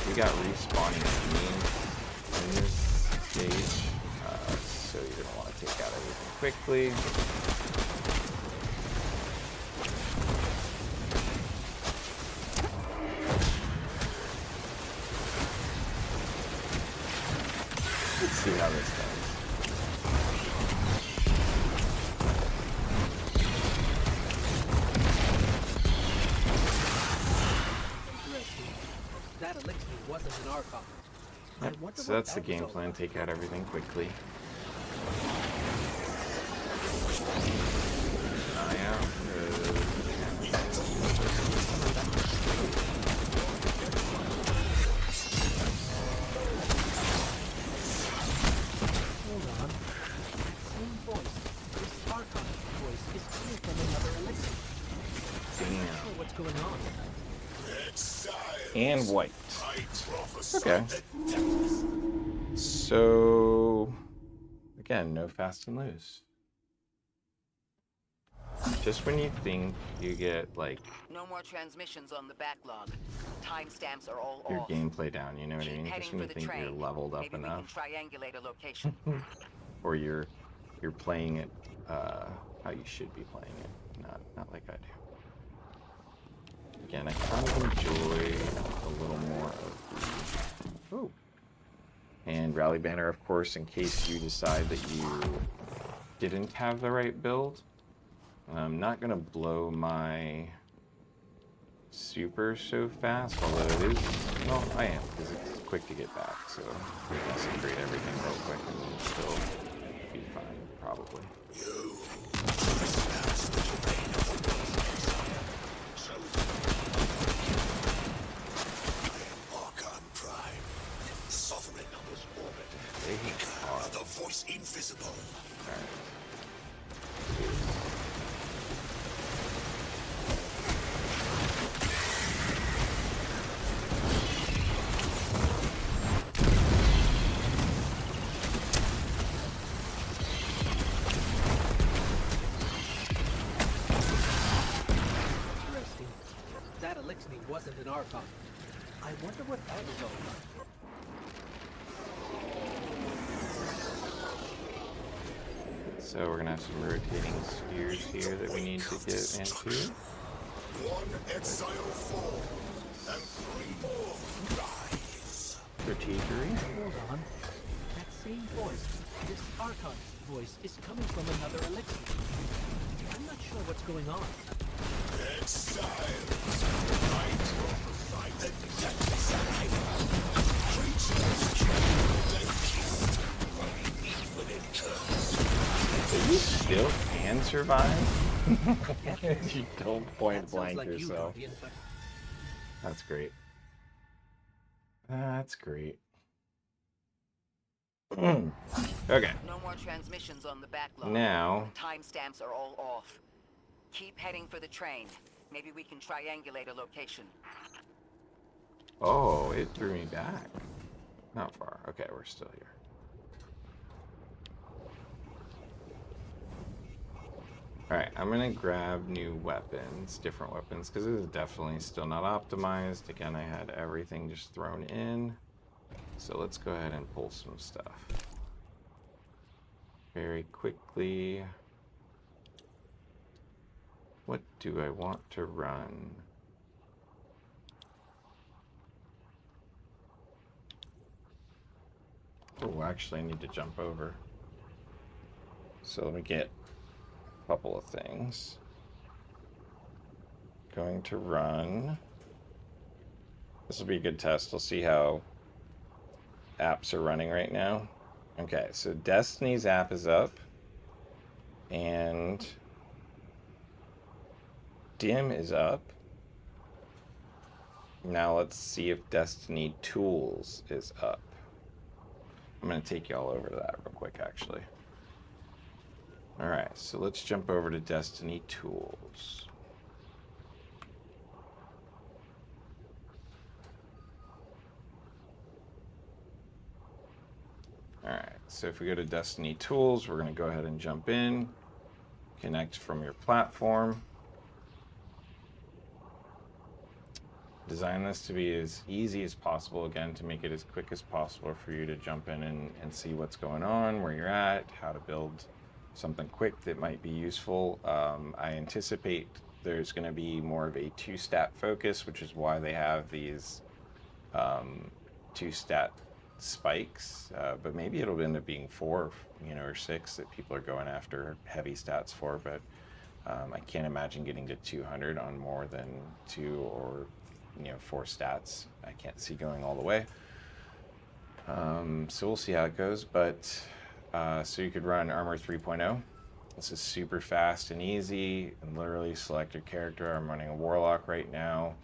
We got respawning teams in this stage, so you're going to want to take out everything quickly. Let's see how this goes. That elixir wasn't in our copy. Yep. So that's the game plan. Take out everything quickly. Eye out. Hold on. That same voice, this Archon voice, is coming from another elixir. I'm not sure what's going on. And white. I prophesy Okay. the death. So, again, no fast and loose. Just when you think you get, like, No more transmissions on the backlog. Timestamps are all your off. gameplay down, you know what I Keep mean? heading Just when for you the think you're train. leveled up Maybe enough. we can triangulate a location. Or you're playing it how you should be playing it, not like I do. Again, I kind of enjoy a little more of the... Oh. And Rally Banner, of course, in case you decide that you didn't have the right build. I'm not going to blow my super so fast, although it is... Well, I am, because it's quick to get back, so we can secrete everything real quick and still be fine, probably. Archon Prime. Sovereign numbers orbit. They are. The voice invisible. Interesting. That elixir wasn't an Archon. I wonder what that was all about. So we're gonna have some rotating spheres here that we need to get into. One exile fall, and 3 more rise. Strategery. Hold on. That same voice, this Archon voice, is coming from another elixir. I'm not sure what's going on. Exiles. I prophesy the death side. Creatures killed and kissed by the infinite curse. So you still can survive? You don't point That sounds blank like you, yourself. Guardian, but That's great. That's great. Okay. No more transmissions on the backlog. Now, Timestamps are all off. Keep heading for the train. Maybe we can triangulate a location. oh, it threw me back. Not far. Okay, we're still here. Alright, I'm gonna grab new weapons, different weapons, because this is definitely still not optimized. Again, I had everything just thrown in. So let's go ahead and pull some stuff. Very quickly. What do I want to run? Oh, actually I need to jump over. So let me get a couple of things. Going to run. This will be a good test. We'll see how apps are running right now. Okay, so Destiny's app is up. And Dim is up. Now let's see if Destiny2ools is up. I'm going to take you all over to that real quick, actually. Alright, so let's jump over to Destiny2ools. Alright, so if we go to Destiny2ools, we're going to go ahead and jump in. Connect from your platform. Design this to be as easy as possible, again, to make it as quick as possible for you to jump in and see what's going on, where you're at, how to build something quick that might be useful. I anticipate there's going to be more of a 2-stat focus, which is why they have these 2-stat spikes, but maybe it'll end up being 4, or 6 that people are going after heavy stats for, but I can't imagine getting to 200 on more than 2 or 4 stats. I can't see going all the way. So we'll see how it goes, but so you could run Armor 3.0, This is super fast and easy, and literally select your character. I'm running a warlock right now.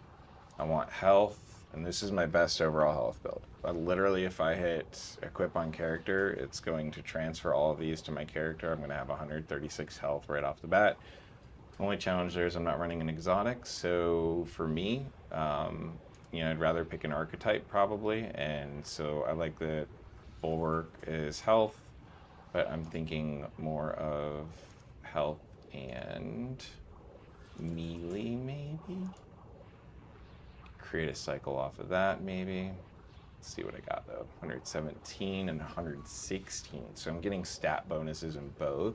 I want health, and this is my best overall health build. But literally, if I hit equip on character, it's going to transfer all of these to my character. I'm going to have 136 health right off the bat. Only challenge there is I'm not running an exotic, so for me, I'd rather pick an archetype probably, and so I like that bulwark is health, but I'm thinking more of health and melee maybe. Create a cycle off of that maybe. Let's see what I got though. 117 and 116. So I'm getting stat bonuses in both.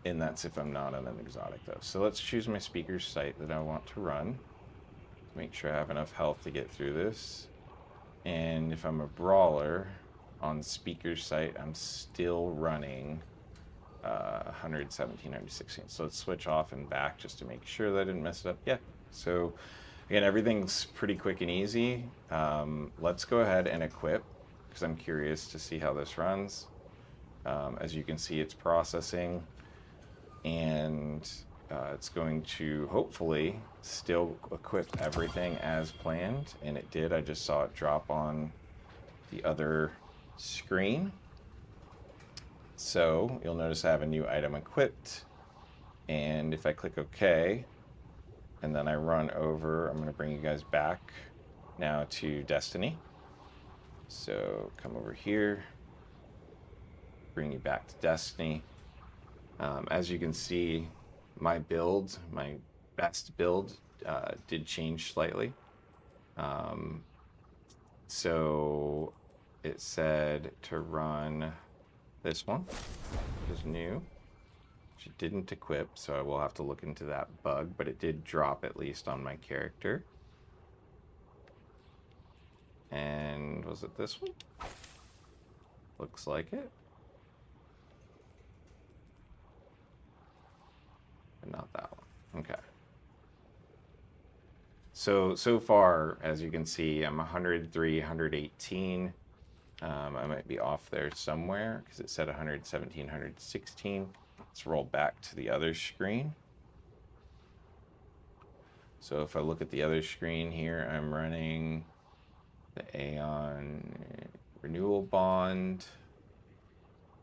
And that's if I'm not on an exotic though. So let's choose my speaker's site that I want to run. Make sure I have enough health to get through this. And if I'm a brawler on speaker's site, I'm still running 117, 116. So let's switch off and back just to make sure that I didn't mess it up. Yeah. So again, everything's pretty quick and easy. Let's go ahead and equip because I'm curious to see how this runs. As you can see, it's processing. And it's going to hopefully still equip everything as planned, and it did. I just saw it drop on the other screen. So you'll notice I have a new item equipped, and if I click OK and then I run over, I'm going to bring you guys back now to Destiny. So come over here, bring you back to Destiny. As you can see, my build, my best build, did change slightly. So it said to run this one, which is new, which it didn't equip, so I will have to look into that bug, but it did drop at least on my character. And was it this one? Looks like it. Not that one. Okay. So far, as you can see, I'm 103, 118. I might be off there somewhere because it said 117, 116. Let's roll back to the other screen. So if I look at the other screen here, I'm running the Aeon Renewal Bond.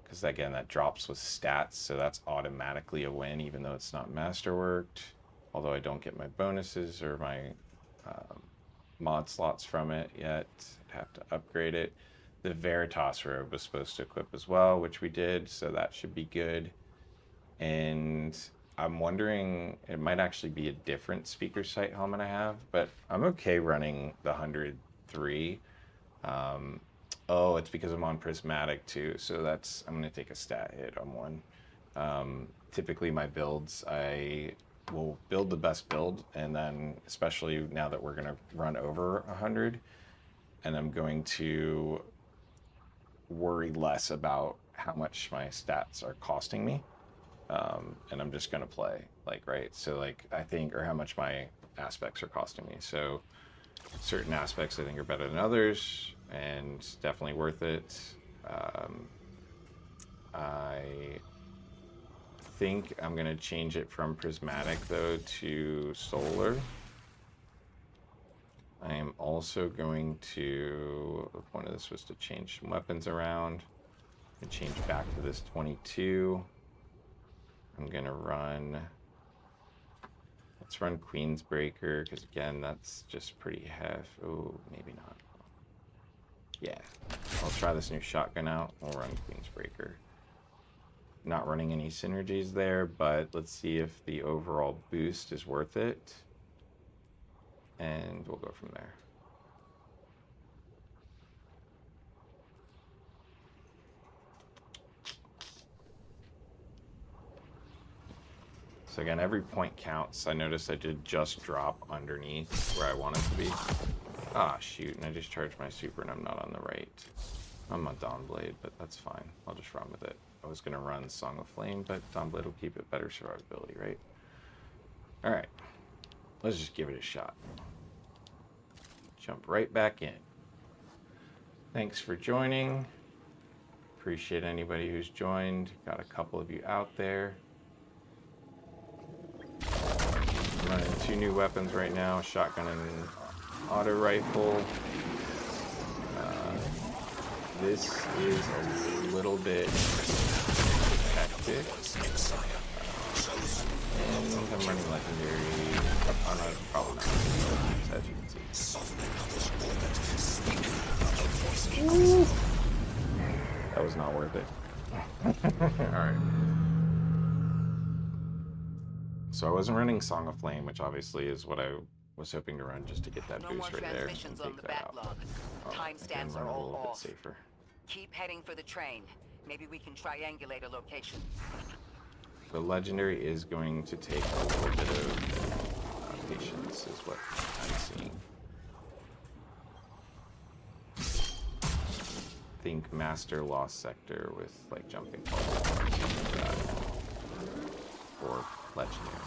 Because again, that drops with stats, so that's automatically a win, even though it's not masterworked. Although I don't get my bonuses or my mod slots from it yet, I'd have to upgrade it. The Veritas robe was supposed to equip as well, which we did, so that should be good. And I'm wondering, it might actually be a different speaker site helmet I have, but I'm okay running the 103. Oh, it's because I'm on Prismatic too, so that's, I'm going to take a stat hit on one. Typically my builds, I will build the best build, and then especially now that we're going to run over 100, and I'm going to worry less about how much my stats are costing me, and I'm just going to play, like, right? So like, I think, or how much my aspects are costing me. So certain aspects I think are better than others, and definitely worth it. I think I'm gonna change it from prismatic though to solar. I am also going to, the point of this was to change some weapons around and change back to this 22. I'm gonna run, let's run Queen's Breaker, because again, that's just pretty hefty. Oh, maybe not. Yeah, I'll try this new shotgun out. We'll run Queen's Breaker. Not running any synergies there, but let's see if the overall boost is worth it. And we'll go from there. So again, every point counts. I noticed I did just drop underneath where I wanted to be. Ah, shoot, and I just charged my super and I'm not on the right. I'm on Dawnblade, but that's fine. I'll just run with it. I was going to run Song of Flame, but Dawnblade will keep it better survivability, right? Alright, let's just give it a shot. Jump right back in. Thanks for joining. Appreciate anybody who's joined. Got a couple of you out there. I'm running 2 new weapons right now, a shotgun and auto rifle. This is a little bit hectic. And I'm running legendary. Oh no, probably not. As you can see. Ooh. That was not worth it. Alright. So I wasn't running Song of Flame, which obviously is what I was hoping to run just to get that No boost more right there. transmissions And on take the that out. backlog. Oh, Timestamps run are a all little bit off. safer. Keep heading for the train. Maybe we can triangulate a location. The legendary is going to take a little bit of patience, is what I'm seeing. Think Master Lost Sector with like jumping forward or legendary.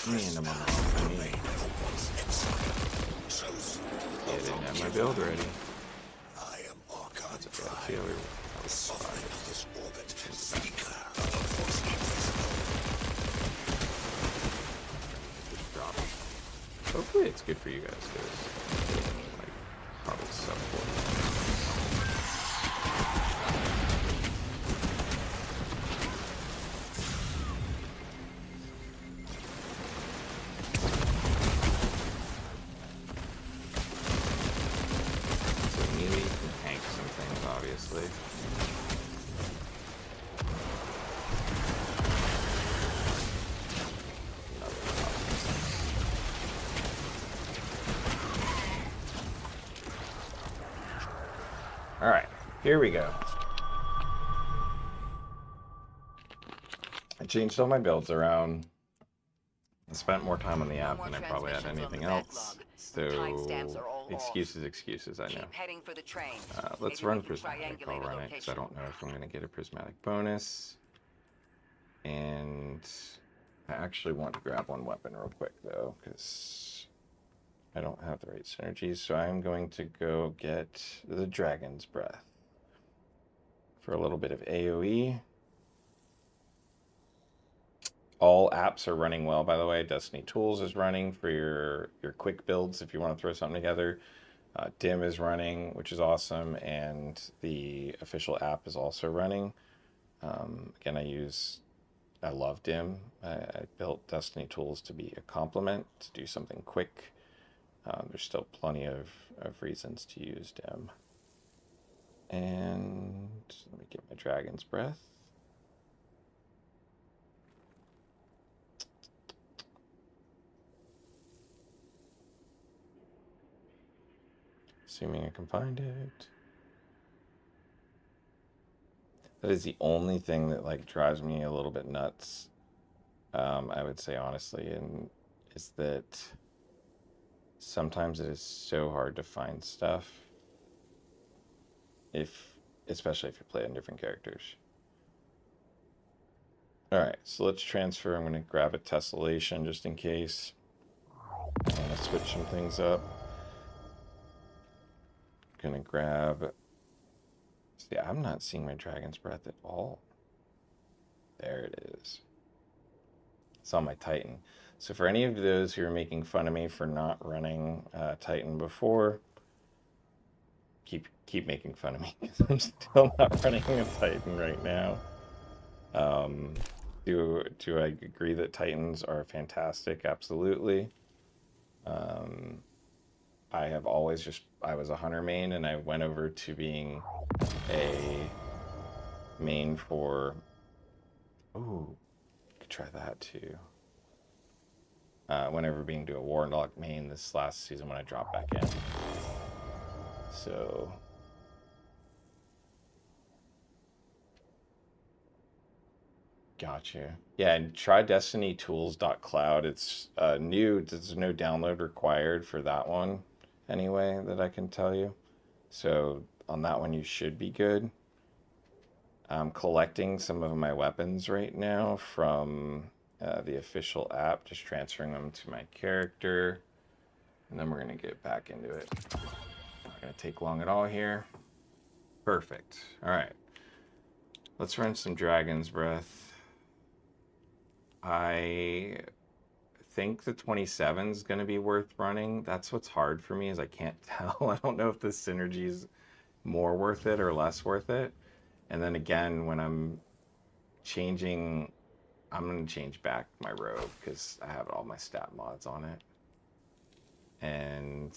And I'm on the wrong knee. Yeah, I didn't have my build ready. That's a bad failure. That was hopefully it's good for you guys, because like probably sub 4. So melee can tank some things, obviously. All right, here we go. I changed all my builds around. I spent more time on the app than I probably had anything else. So excuses, I know. Keep heading for the train. Let's run prismatic. I'll run it because I don't know if I'm going to get a prismatic bonus. And I actually want to grab one weapon real quick though, because I don't have the right synergies. So I'm going to go get the Dragon's Breath for a little bit of AoE. All apps are running well, by the way. Destiny2ools is running for your quick builds if you want to throw something together. Dim is running, which is awesome, and the official app is also running. Again, I love Dim. I built Destiny2ools to be a complement, to do something quick. There's still plenty of reasons to use Dim. And let me get my Dragon's Breath. Assuming I can find it. That is the only thing that like drives me a little bit nuts. I would say honestly, and is that sometimes it is so hard to find stuff. Especially if you play on different characters. All right, so let's transfer. I'm going to grab a tessellation just in case. I'm going to switch some things up. Gonna grab. See, I'm not seeing my Dragon's Breath at all. There it is. It's on my Titan. So for any of those who are making fun of me for not running Titan before, keep making fun of me because I'm still not running a Titan right now. Do I agree that Titans are fantastic? Absolutely. I was a hunter main, and I went over to being a main for, ooh, could try that too. Went over being to a warlock main this last season when I dropped back in. So, gotcha. Yeah, and try Destiny2ools.cloud. It's new. There's no download required for that one anyway, that I can tell you. So on that one, you should be good. I'm collecting some of my weapons right now from the official app, just transferring them to my character. And then we're going to get back into it. Not going to take long at all here. Perfect. All right. Let's run some Dragon's Breath. I think the 27 is going to be worth running. That's what's hard for me is I can't tell. I don't know if the synergy is more worth it or less worth it. And then again, when I'm changing, I'm going to change back my robe because I have all my stat mods on it. And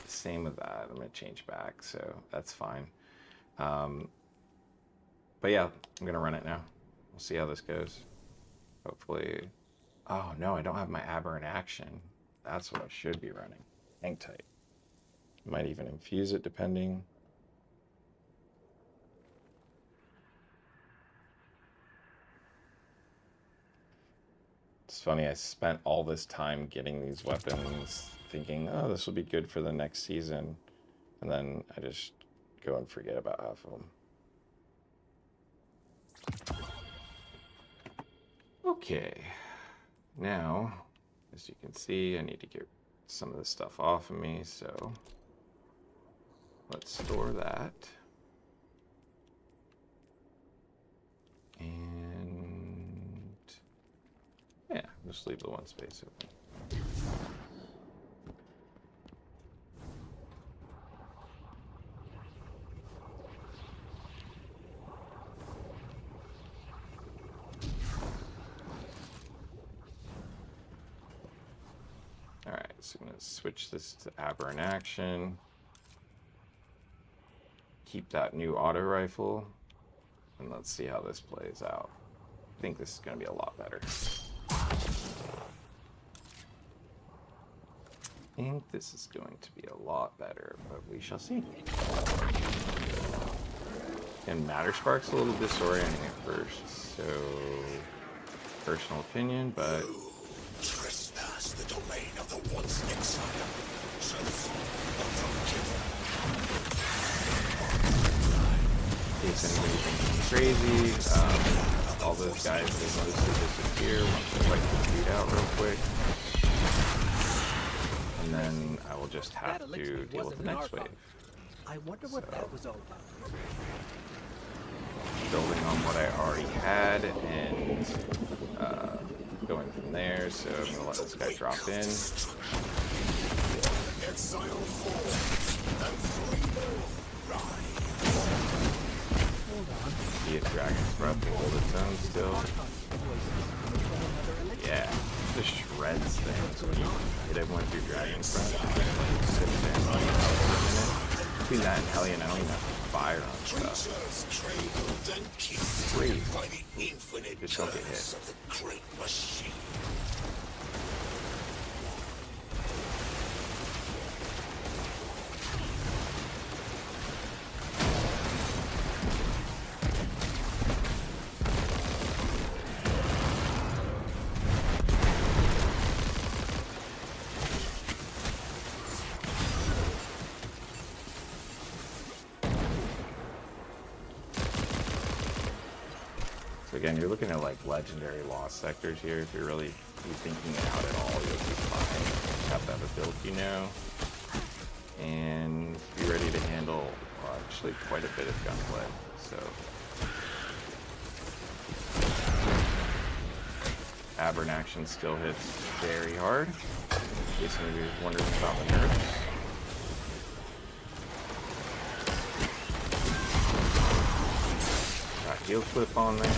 same with that. I'm going to change back, so that's fine. But yeah, I'm going to run it now. We'll see how this goes. Hopefully. Oh, no, I don't have my Aberrant Action. That's what I should be running. Hang tight. Might even infuse it depending. It's funny, I spent all this time getting these weapons thinking, oh, this will be good for the next season. And then I just go and forget about half of them. Okay. Now, as you can see, I need to get some of this stuff off of me, so let's store that. And yeah, just leave the one space open. Alright, so I'm going to switch this to Aberrant Action. Keep that new auto rifle. And let's see how this plays out. I think this is going to be a lot better. I think this is going to be a lot better, but we shall see. And Matter Spark's a little disorienting at first, so personal opinion, but Trespass the domain of the once exiled. Truth unforgiven. in case anybody's thinking crazy, all those guys, they mostly disappear once I wipe the feed out real quick. And then I will just have to deal with the next wave. I wonder what that was all about. Building on what I already had and going from there, so I'm gonna let this guy drop in. See if Dragon's Breath will hold its own still. Yeah, just shreds things when you hit everyone through Dragon's Breath. Sit there and run out for a minute. Between that and Hellion, I don't even have fire on stuff. Great. Just don't get hit. Again, you're looking at like legendary lost sectors here. If you're really thinking it out at all, you'll be fine. You just have to have a build you know, and be ready to handle actually quite a bit of gunplay. So, Aberrant Action still hits very hard. In case anybody's wondering about the nerfs. Heal flip on there.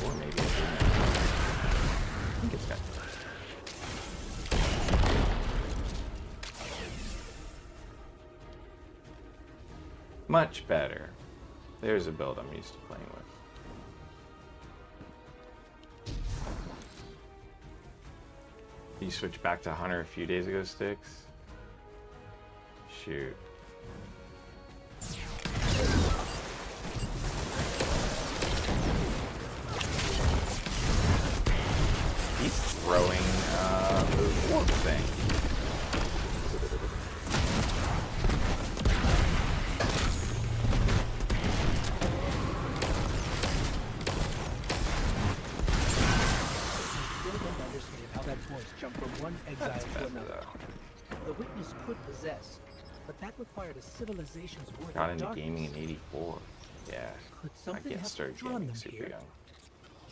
Or maybe I think it's got. Much better. There's a build I'm used to playing with. You switched back to Hunter a few days ago, Sticks? Shoot. Throwing the warp thing. but that required a civilization's worth Got of into darkness. gaming in '84. Yeah, Could I something get have started drawn gaming them super here? young.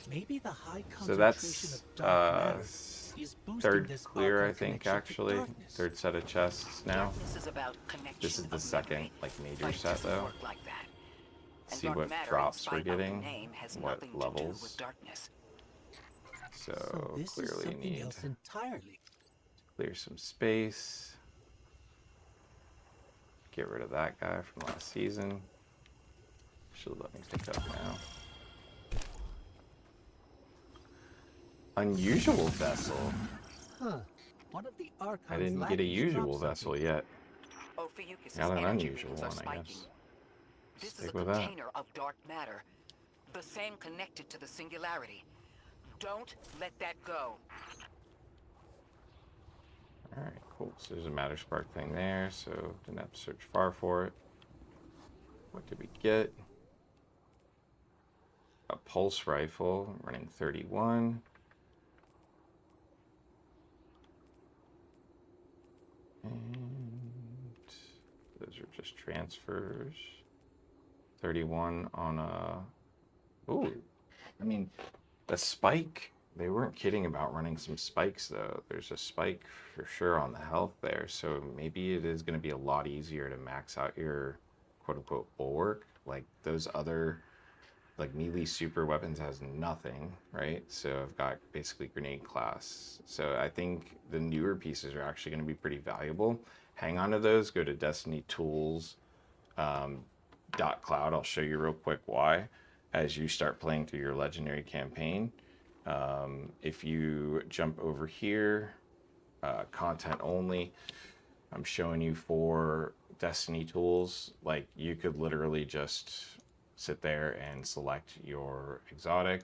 Maybe the high So concentration of that's dark matter is boosting third this clear, I Archon think, connection to actually. darkness. Third set of chests now. Darkness is about connection This is the of second, memory, like, major but it set, doesn't though. work like that. And See dark what matter, drops in we're spite of the getting, name, has what nothing to do levels. with darkness. So this is Clearly something need else entirely. clear some space. Get rid of that guy from last season. Should let me pick up now. Unusual vessel. Huh. One of the Archons I didn't get a lackeys usual dropped vessel something. yet. Ophiuchus's Got an energy unusual readings are one, I spiking. guess. This Stick is a with that. container of dark matter, the same connected to the singularity. Don't let that go. Alright, cool. So there's a matter spark thing there, so didn't have to search far for it. What did we get? A pulse rifle, running 31. And those are just transfers. 31 on a... Ooh, I mean, the spike, they weren't kidding about running some spikes, though. There's a spike for sure on the health there, so maybe it is going to be a lot easier to max out your quote-unquote bulwark. Like, those other, like, melee super weapons has nothing, right? So I've got basically grenade class. So I think the newer pieces are actually going to be pretty valuable. Hang on to those. Go to Destiny2ools. .cloud. I'll show you real quick why as you start playing through your legendary campaign. If you jump over here, content only, I'm showing you for Destiny2ools, like you could literally just sit there and select your exotic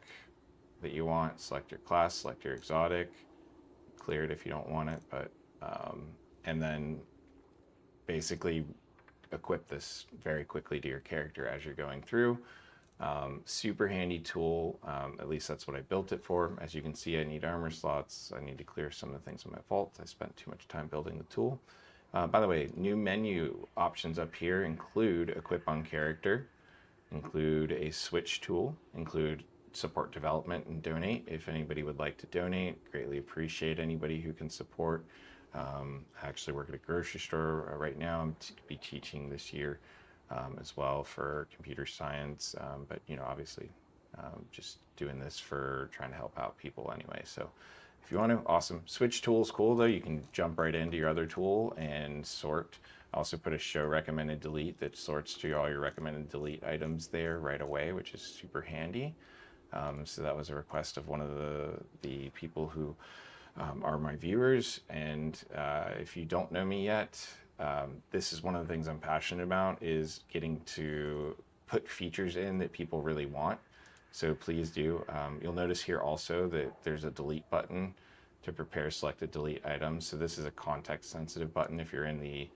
that you want, select your class, select your exotic, clear it if you don't want it, but and then basically equip this very quickly to your character as you're going through. Super handy tool, at least that's what I built it for. As you can see, I need armor slots. I need to clear some of the things on my vault. I spent too much time building the tool. By the way, new menu options up here include equip on character, include a switch tool, include support development and donate. If anybody would like to donate, greatly appreciate anybody who can support. I actually work at a grocery store right now. I'm to be teaching this year as well for computer science, but you know, obviously just doing this for trying to help out people anyway. So if you want to, awesome. Switch tool's cool though. You can jump right into your other tool and sort. I also put a show recommended delete that sorts to all your recommended delete items there right away, which is super handy. So that was a request of one of the people who are my viewers, and if you don't know me yet, this is one of the things I'm passionate about, is getting to put features in that people really want. So please do. You'll notice here also that there's a delete button to prepare selected delete items. So this is a context sensitive button. If you're in the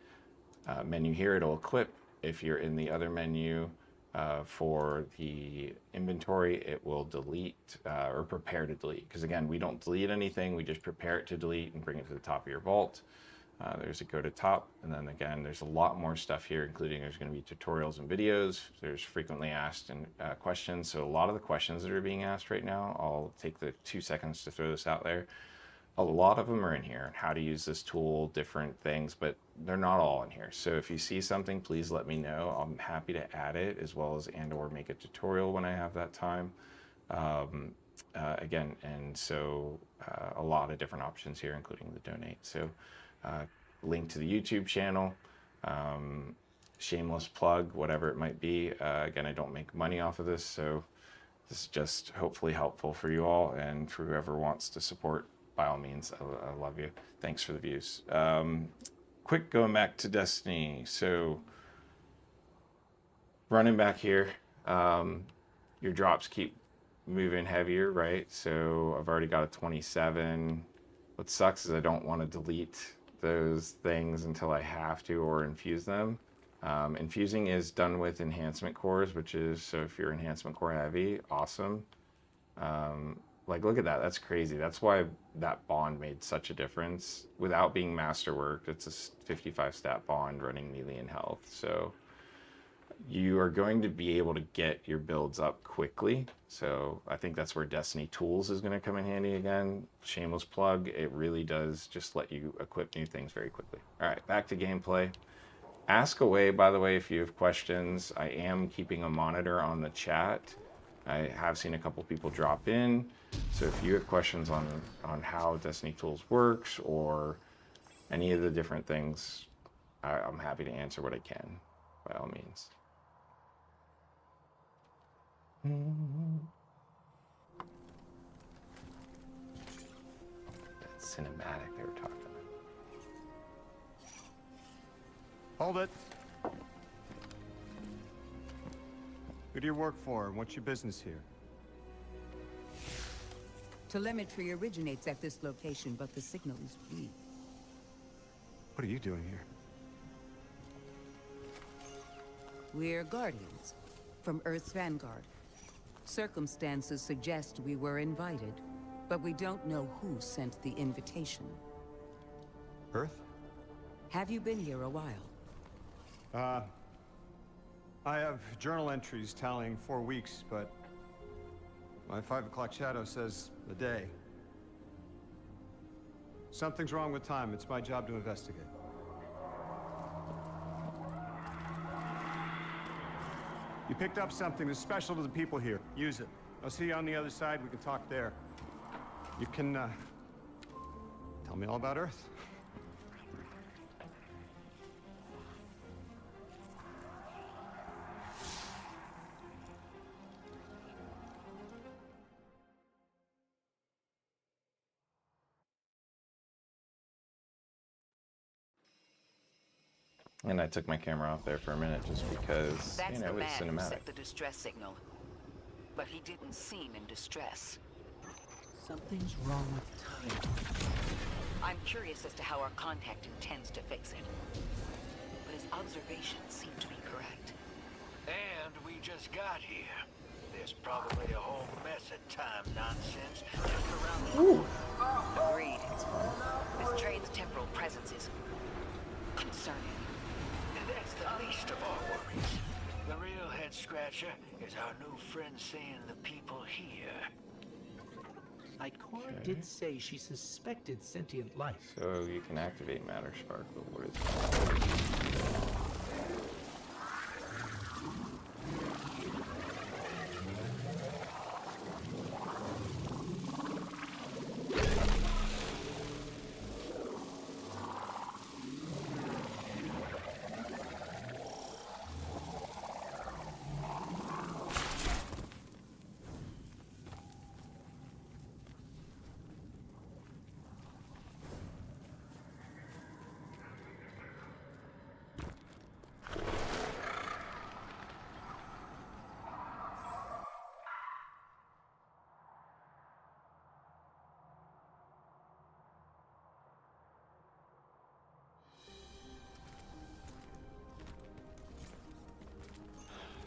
menu here, it'll equip. If you're in the other menu, for the inventory, it will delete or prepare to delete. Because again, we don't delete anything, we just prepare it to delete and bring it to the top of your vault. There's a go to top, and then again, there's a lot more stuff here, including there's going to be tutorials and videos. There's frequently asked and questions. So a lot of the questions that are being asked right now, I'll take the 2 seconds to throw this out there. A lot of them are in here, how to use this tool, different things, but they're not all in here. So if you see something, please let me know. I'm happy to add it, as well as or make a tutorial when I have that time. Again, and so a lot of different options here, including the donate. So link to the YouTube channel, shameless plug, whatever it might be. Again, I don't make money off of this, so this is just hopefully helpful for you all, and for whoever wants to support, by all means. I love you. Thanks for the views. Quick going back to Destiny. So running back here, your drops keep moving heavier, right? So I've already got a 27. What sucks is I don't want to delete those things until I have to, or infuse them. Infusing is done with enhancement cores, which is, so if you're enhancement core heavy, awesome. Like, look at that. That's crazy. That's why that bond made such a difference. Without being masterworked, it's a 55 stat bond running melee and health. So you are going to be able to get your builds up quickly. So I think that's where Destiny2ools is going to come in handy again. Shameless plug. It really does just let you equip new things very quickly. All right, back to gameplay. Ask away, by the way, if you have questions. I am keeping a monitor on the chat. I have seen a couple people drop in. So if you have questions on how Destiny2ools works or any of the different things, I'm happy to answer what I can, by all means. That cinematic they were talking about. Hold it. Who do you work for? What's your business here? Telemetry originates at this location, but the signal is weak. What are you doing here? We're Guardians from Earth's vanguard. Circumstances suggest we were invited, but we don't know who sent the invitation. Earth? Have you been here a while? I have journal entries tallying 4 weeks, but my 5 o'clock shadow says a day. Something's wrong with time. It's my job to investigate. You picked up something that's special to the people here. Use it. I'll see you on the other side. We can talk there. You can, tell me all about Earth. And I took my camera off there for a minute just because, That's you know, the it was man who cinematic. sent the distress signal. But he didn't seem in distress. Something's wrong with time. I'm curious as to how our contact intends to fix it. But his observations seem to be correct. And we just got here. There's probably a whole mess of time nonsense just around the corner. Agreed. This train's temporal presence is concerning. That's the least of our worries. The real head scratcher is our new friend seeing the people here. Ikora did say she suspected sentient life. So you can activate Matter Spark, but what is that?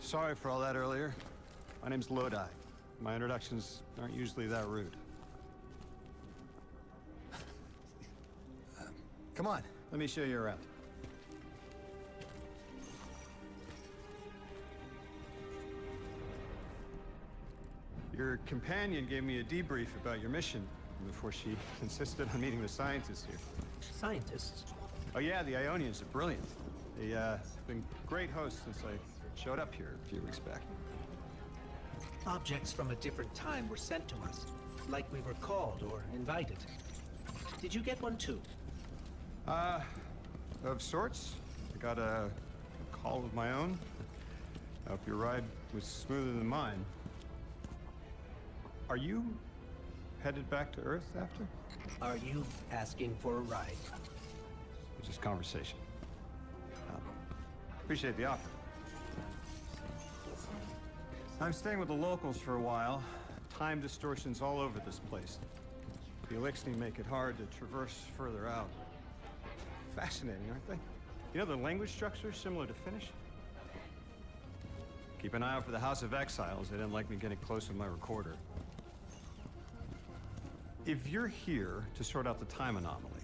Sorry for all that earlier. My name's Lodi. My introductions aren't usually that rude. Come on, let me show you around. Your companion gave me a debrief about your mission before she insisted on meeting the scientists here. Scientists? Oh yeah, the Ionians are brilliant. They've been great hosts since I showed up here a few weeks back. Objects from a different time were sent to us, like we were called or invited. Did you get one too? Of sorts. I got a call of my own. I hope your ride was smoother than mine. Are you headed back to Earth after? Are you asking for a ride? It's just conversation. Appreciate the offer. I'm staying with the locals for a while. Time distortions all over this place. The Elixni make it hard to traverse further out. Fascinating, aren't they? You know, the language structure is similar to Finnish. Keep an eye out for the House of Exiles. They didn't like me getting close with my recorder. if you're here to sort out the time anomaly,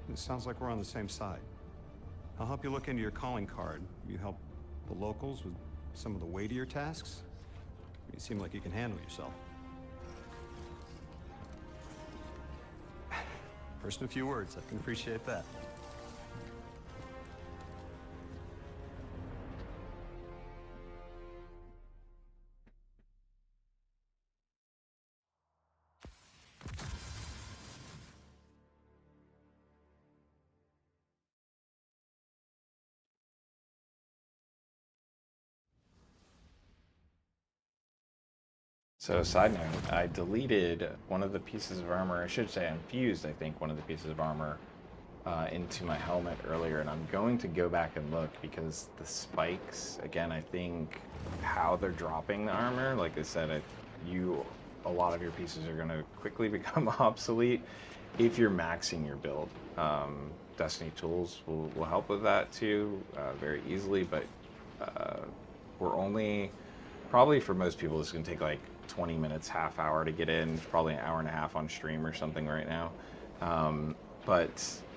it sounds like we're on the same side. I'll help you look into your calling card. You help the locals with some of the weightier tasks. You seem like you can handle yourself. First in a few words, I can appreciate that. So, side note, I deleted one of the pieces of armor. I should say I infused, I think, one of the pieces of armor into my helmet earlier, and I'm going to go back and look because the spikes, again, I think how they're dropping the armor, like I said, a lot of your pieces are going to quickly become obsolete if you're maxing your build. Destiny2ools will help with that too, very easily, but we're only, probably for most people, it's going to take like 20 minutes, half hour to get in, probably an hour and a half on stream or something right now.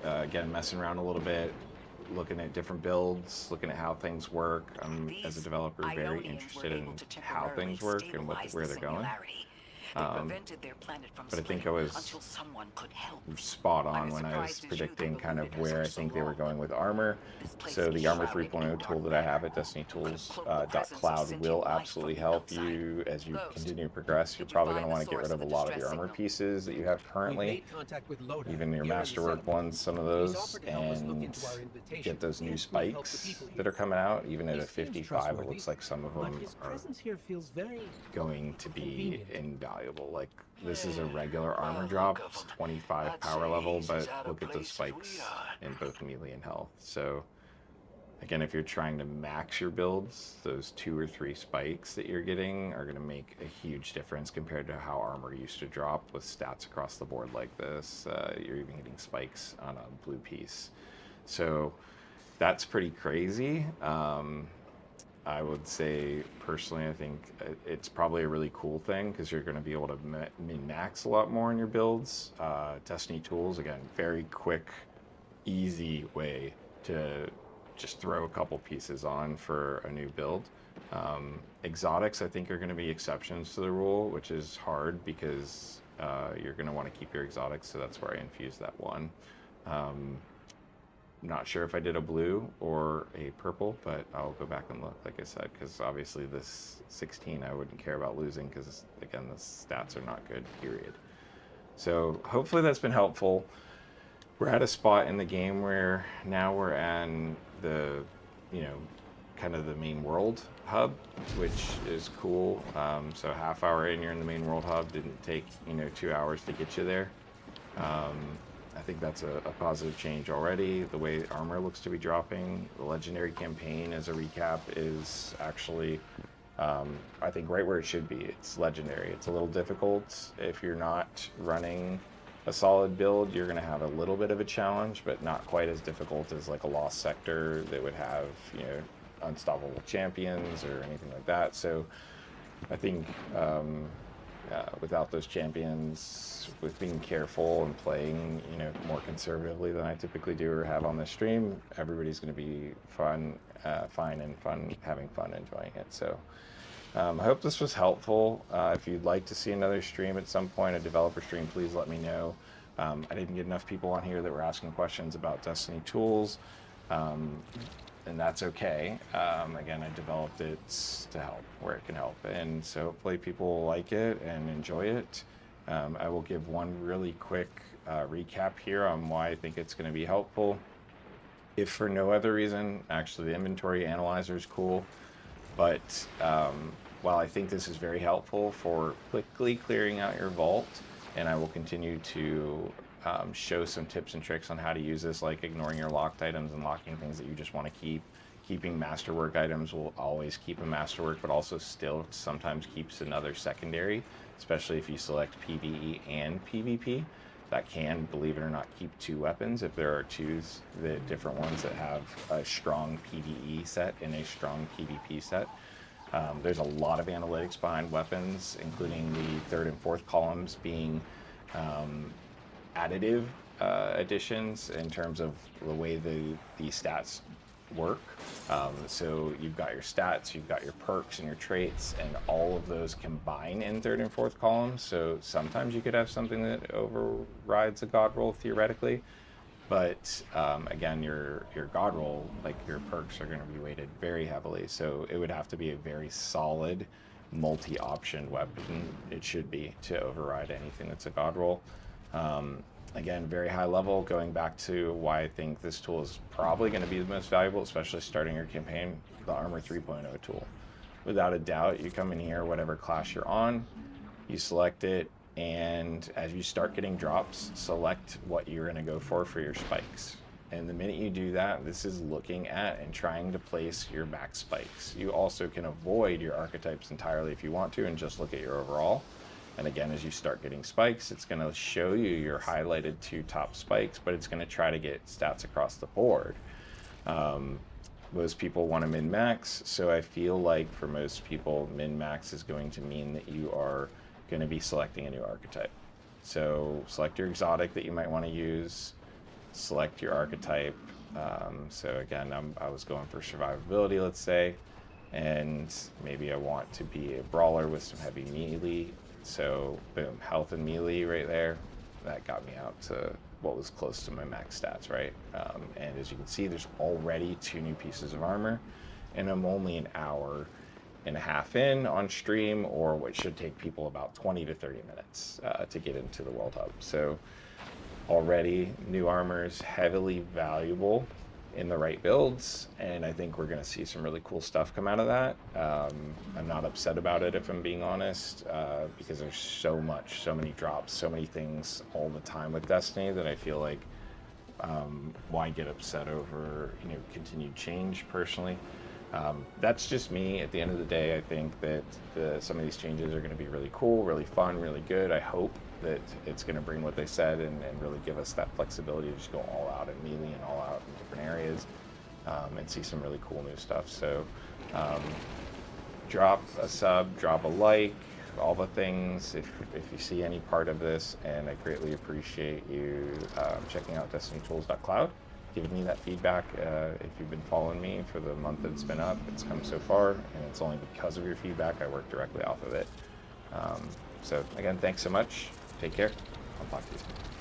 Again, messing around a little bit, looking at different builds, looking at how things work. I'm, as a developer, very interested in how things work and where they're going. But I think I was spot on when I was predicting kind of where I think they were going with armor. So the Armor 3.0 tool that I have at Destiny2ools.cloud will absolutely help you as you continue to progress. You're probably going to want to get rid of a lot of your armor pieces that you have currently, even your masterwork ones, some of those, and get those new spikes that are coming out. Even at a 55, it looks like some of them are going to be invaluable. Like, this is a regular armor drop, it's 25 power level, but look at the spikes in both melee and health. So again, if you're trying to max your builds, those 2 or 3 spikes that you're getting are going to make a huge difference compared to how armor used to drop with stats across the board like this. You're even getting spikes on a blue piece. So that's pretty crazy. I would say, personally, I think it's probably a really cool thing because you're going to be able to min-max a lot more in your builds. Destiny2ools, again, very quick, easy way to just throw a couple pieces on for a new build. Exotics, I think, are going to be exceptions to the rule, which is hard because you're going to want to keep your exotics, so that's where I infused that one. Not sure if I did a blue or a purple, but I'll go back and look, like I said, because obviously this 16 I wouldn't care about losing because, again, the stats are not good, period. So hopefully that's been helpful. We're at a spot in the game where now we're in the, kind of the main world hub, which is cool. So half hour in, you're in the main world hub. Didn't take, 2 hours to get you there. I think that's a positive change already. The way armor looks to be dropping, the legendary campaign, as a recap, is actually, I think, right where it should be. It's legendary. It's a little difficult. If you're not running a solid build, you're going to have a little bit of a challenge, but not quite as difficult as like a lost sector that would have, unstoppable champions or anything like that. So I think without those champions, with being careful and playing, more conservatively than I typically do or have on the stream, everybody's going to be fine and having fun enjoying it. So I hope this was helpful. If you'd like to see another stream at some point, a developer stream, please let me know. I didn't get enough people on here that were asking questions about Destiny2ools. And that's okay. Again, I developed it to help where it can help. And so hopefully people will like it and enjoy it. I will give one really quick recap here on why I think it's going to be helpful. If for no other reason, actually the inventory analyzer is cool. But while I think this is very helpful for quickly clearing out your vault, and I will continue to show some tips and tricks on how to use this, like ignoring your locked items and locking things that you just want to keep. Keeping masterwork items will always keep a masterwork, but also still sometimes keeps another secondary, especially if you select PvE and PvP. That can, believe it or not, keep 2 weapons if there are 2s, the different ones that have a strong PvE set and a strong PvP set. There's a lot of analytics behind weapons, including the 3rd and 4th columns being additive additions in terms of the way the stats work. So you've got your stats, you've got your perks and your traits, and all of those combine in third and fourth columns. So sometimes you could have something that overrides a god roll theoretically, but again, your god roll, like your perks, are going to be weighted very heavily. So it would have to be a very solid multi-option weapon. It should be to override anything that's a god roll. Again, very high level, going back to why I think this tool is probably going to be the most valuable, especially starting your campaign, the Armor 3.0 tool. Without a doubt, you come in here, whatever class you're on, you select it, and as you start getting drops, select what you're going to go for your spikes. And the minute you do that, this is looking at and trying to place your max spikes. You also can avoid your archetypes entirely if you want to and just look at your overall. And again, as you start getting spikes, it's going to show you your highlighted 2 top spikes, but it's going to try to get stats across the board. Most people want to min-max, so I feel like for most people, min-max is going to mean that you are going to be selecting a new archetype. So select your exotic that you might want to use, select your archetype. So again, I was going for survivability, let's say, and maybe I want to be a brawler with some heavy melee. So boom, health and melee right there. That got me out to what was close to my max stats, right? And as you can see, there's already 2 new pieces of armor, and I'm only an hour and a half in on stream, or what should take people about 20 to 30 minutes to get into the World Hub. So already new armor is heavily valuable in the right builds, and I think we're going to see some really cool stuff come out of that. I'm not upset about it, if I'm being honest, because there's so many drops, so many things all the time with Destiny that I feel like why get upset over continued change personally. That's just me. At the end of the day, I think that some of these changes are going to be really cool, really fun, really good. I hope that it's going to bring what they said and really give us that flexibility to just go all out in melee and all out in different areas, and see some really cool new stuff. So drop a sub, drop a like, all the things if you see any part of this, and I greatly appreciate you checking out Destiny2ools.cloud, giving me that feedback. If you've been following me for the month that it's been up, it's come so far, and it's only because of your feedback. I work directly off of it. So again, thanks so much. Take care. I'll talk to you soon.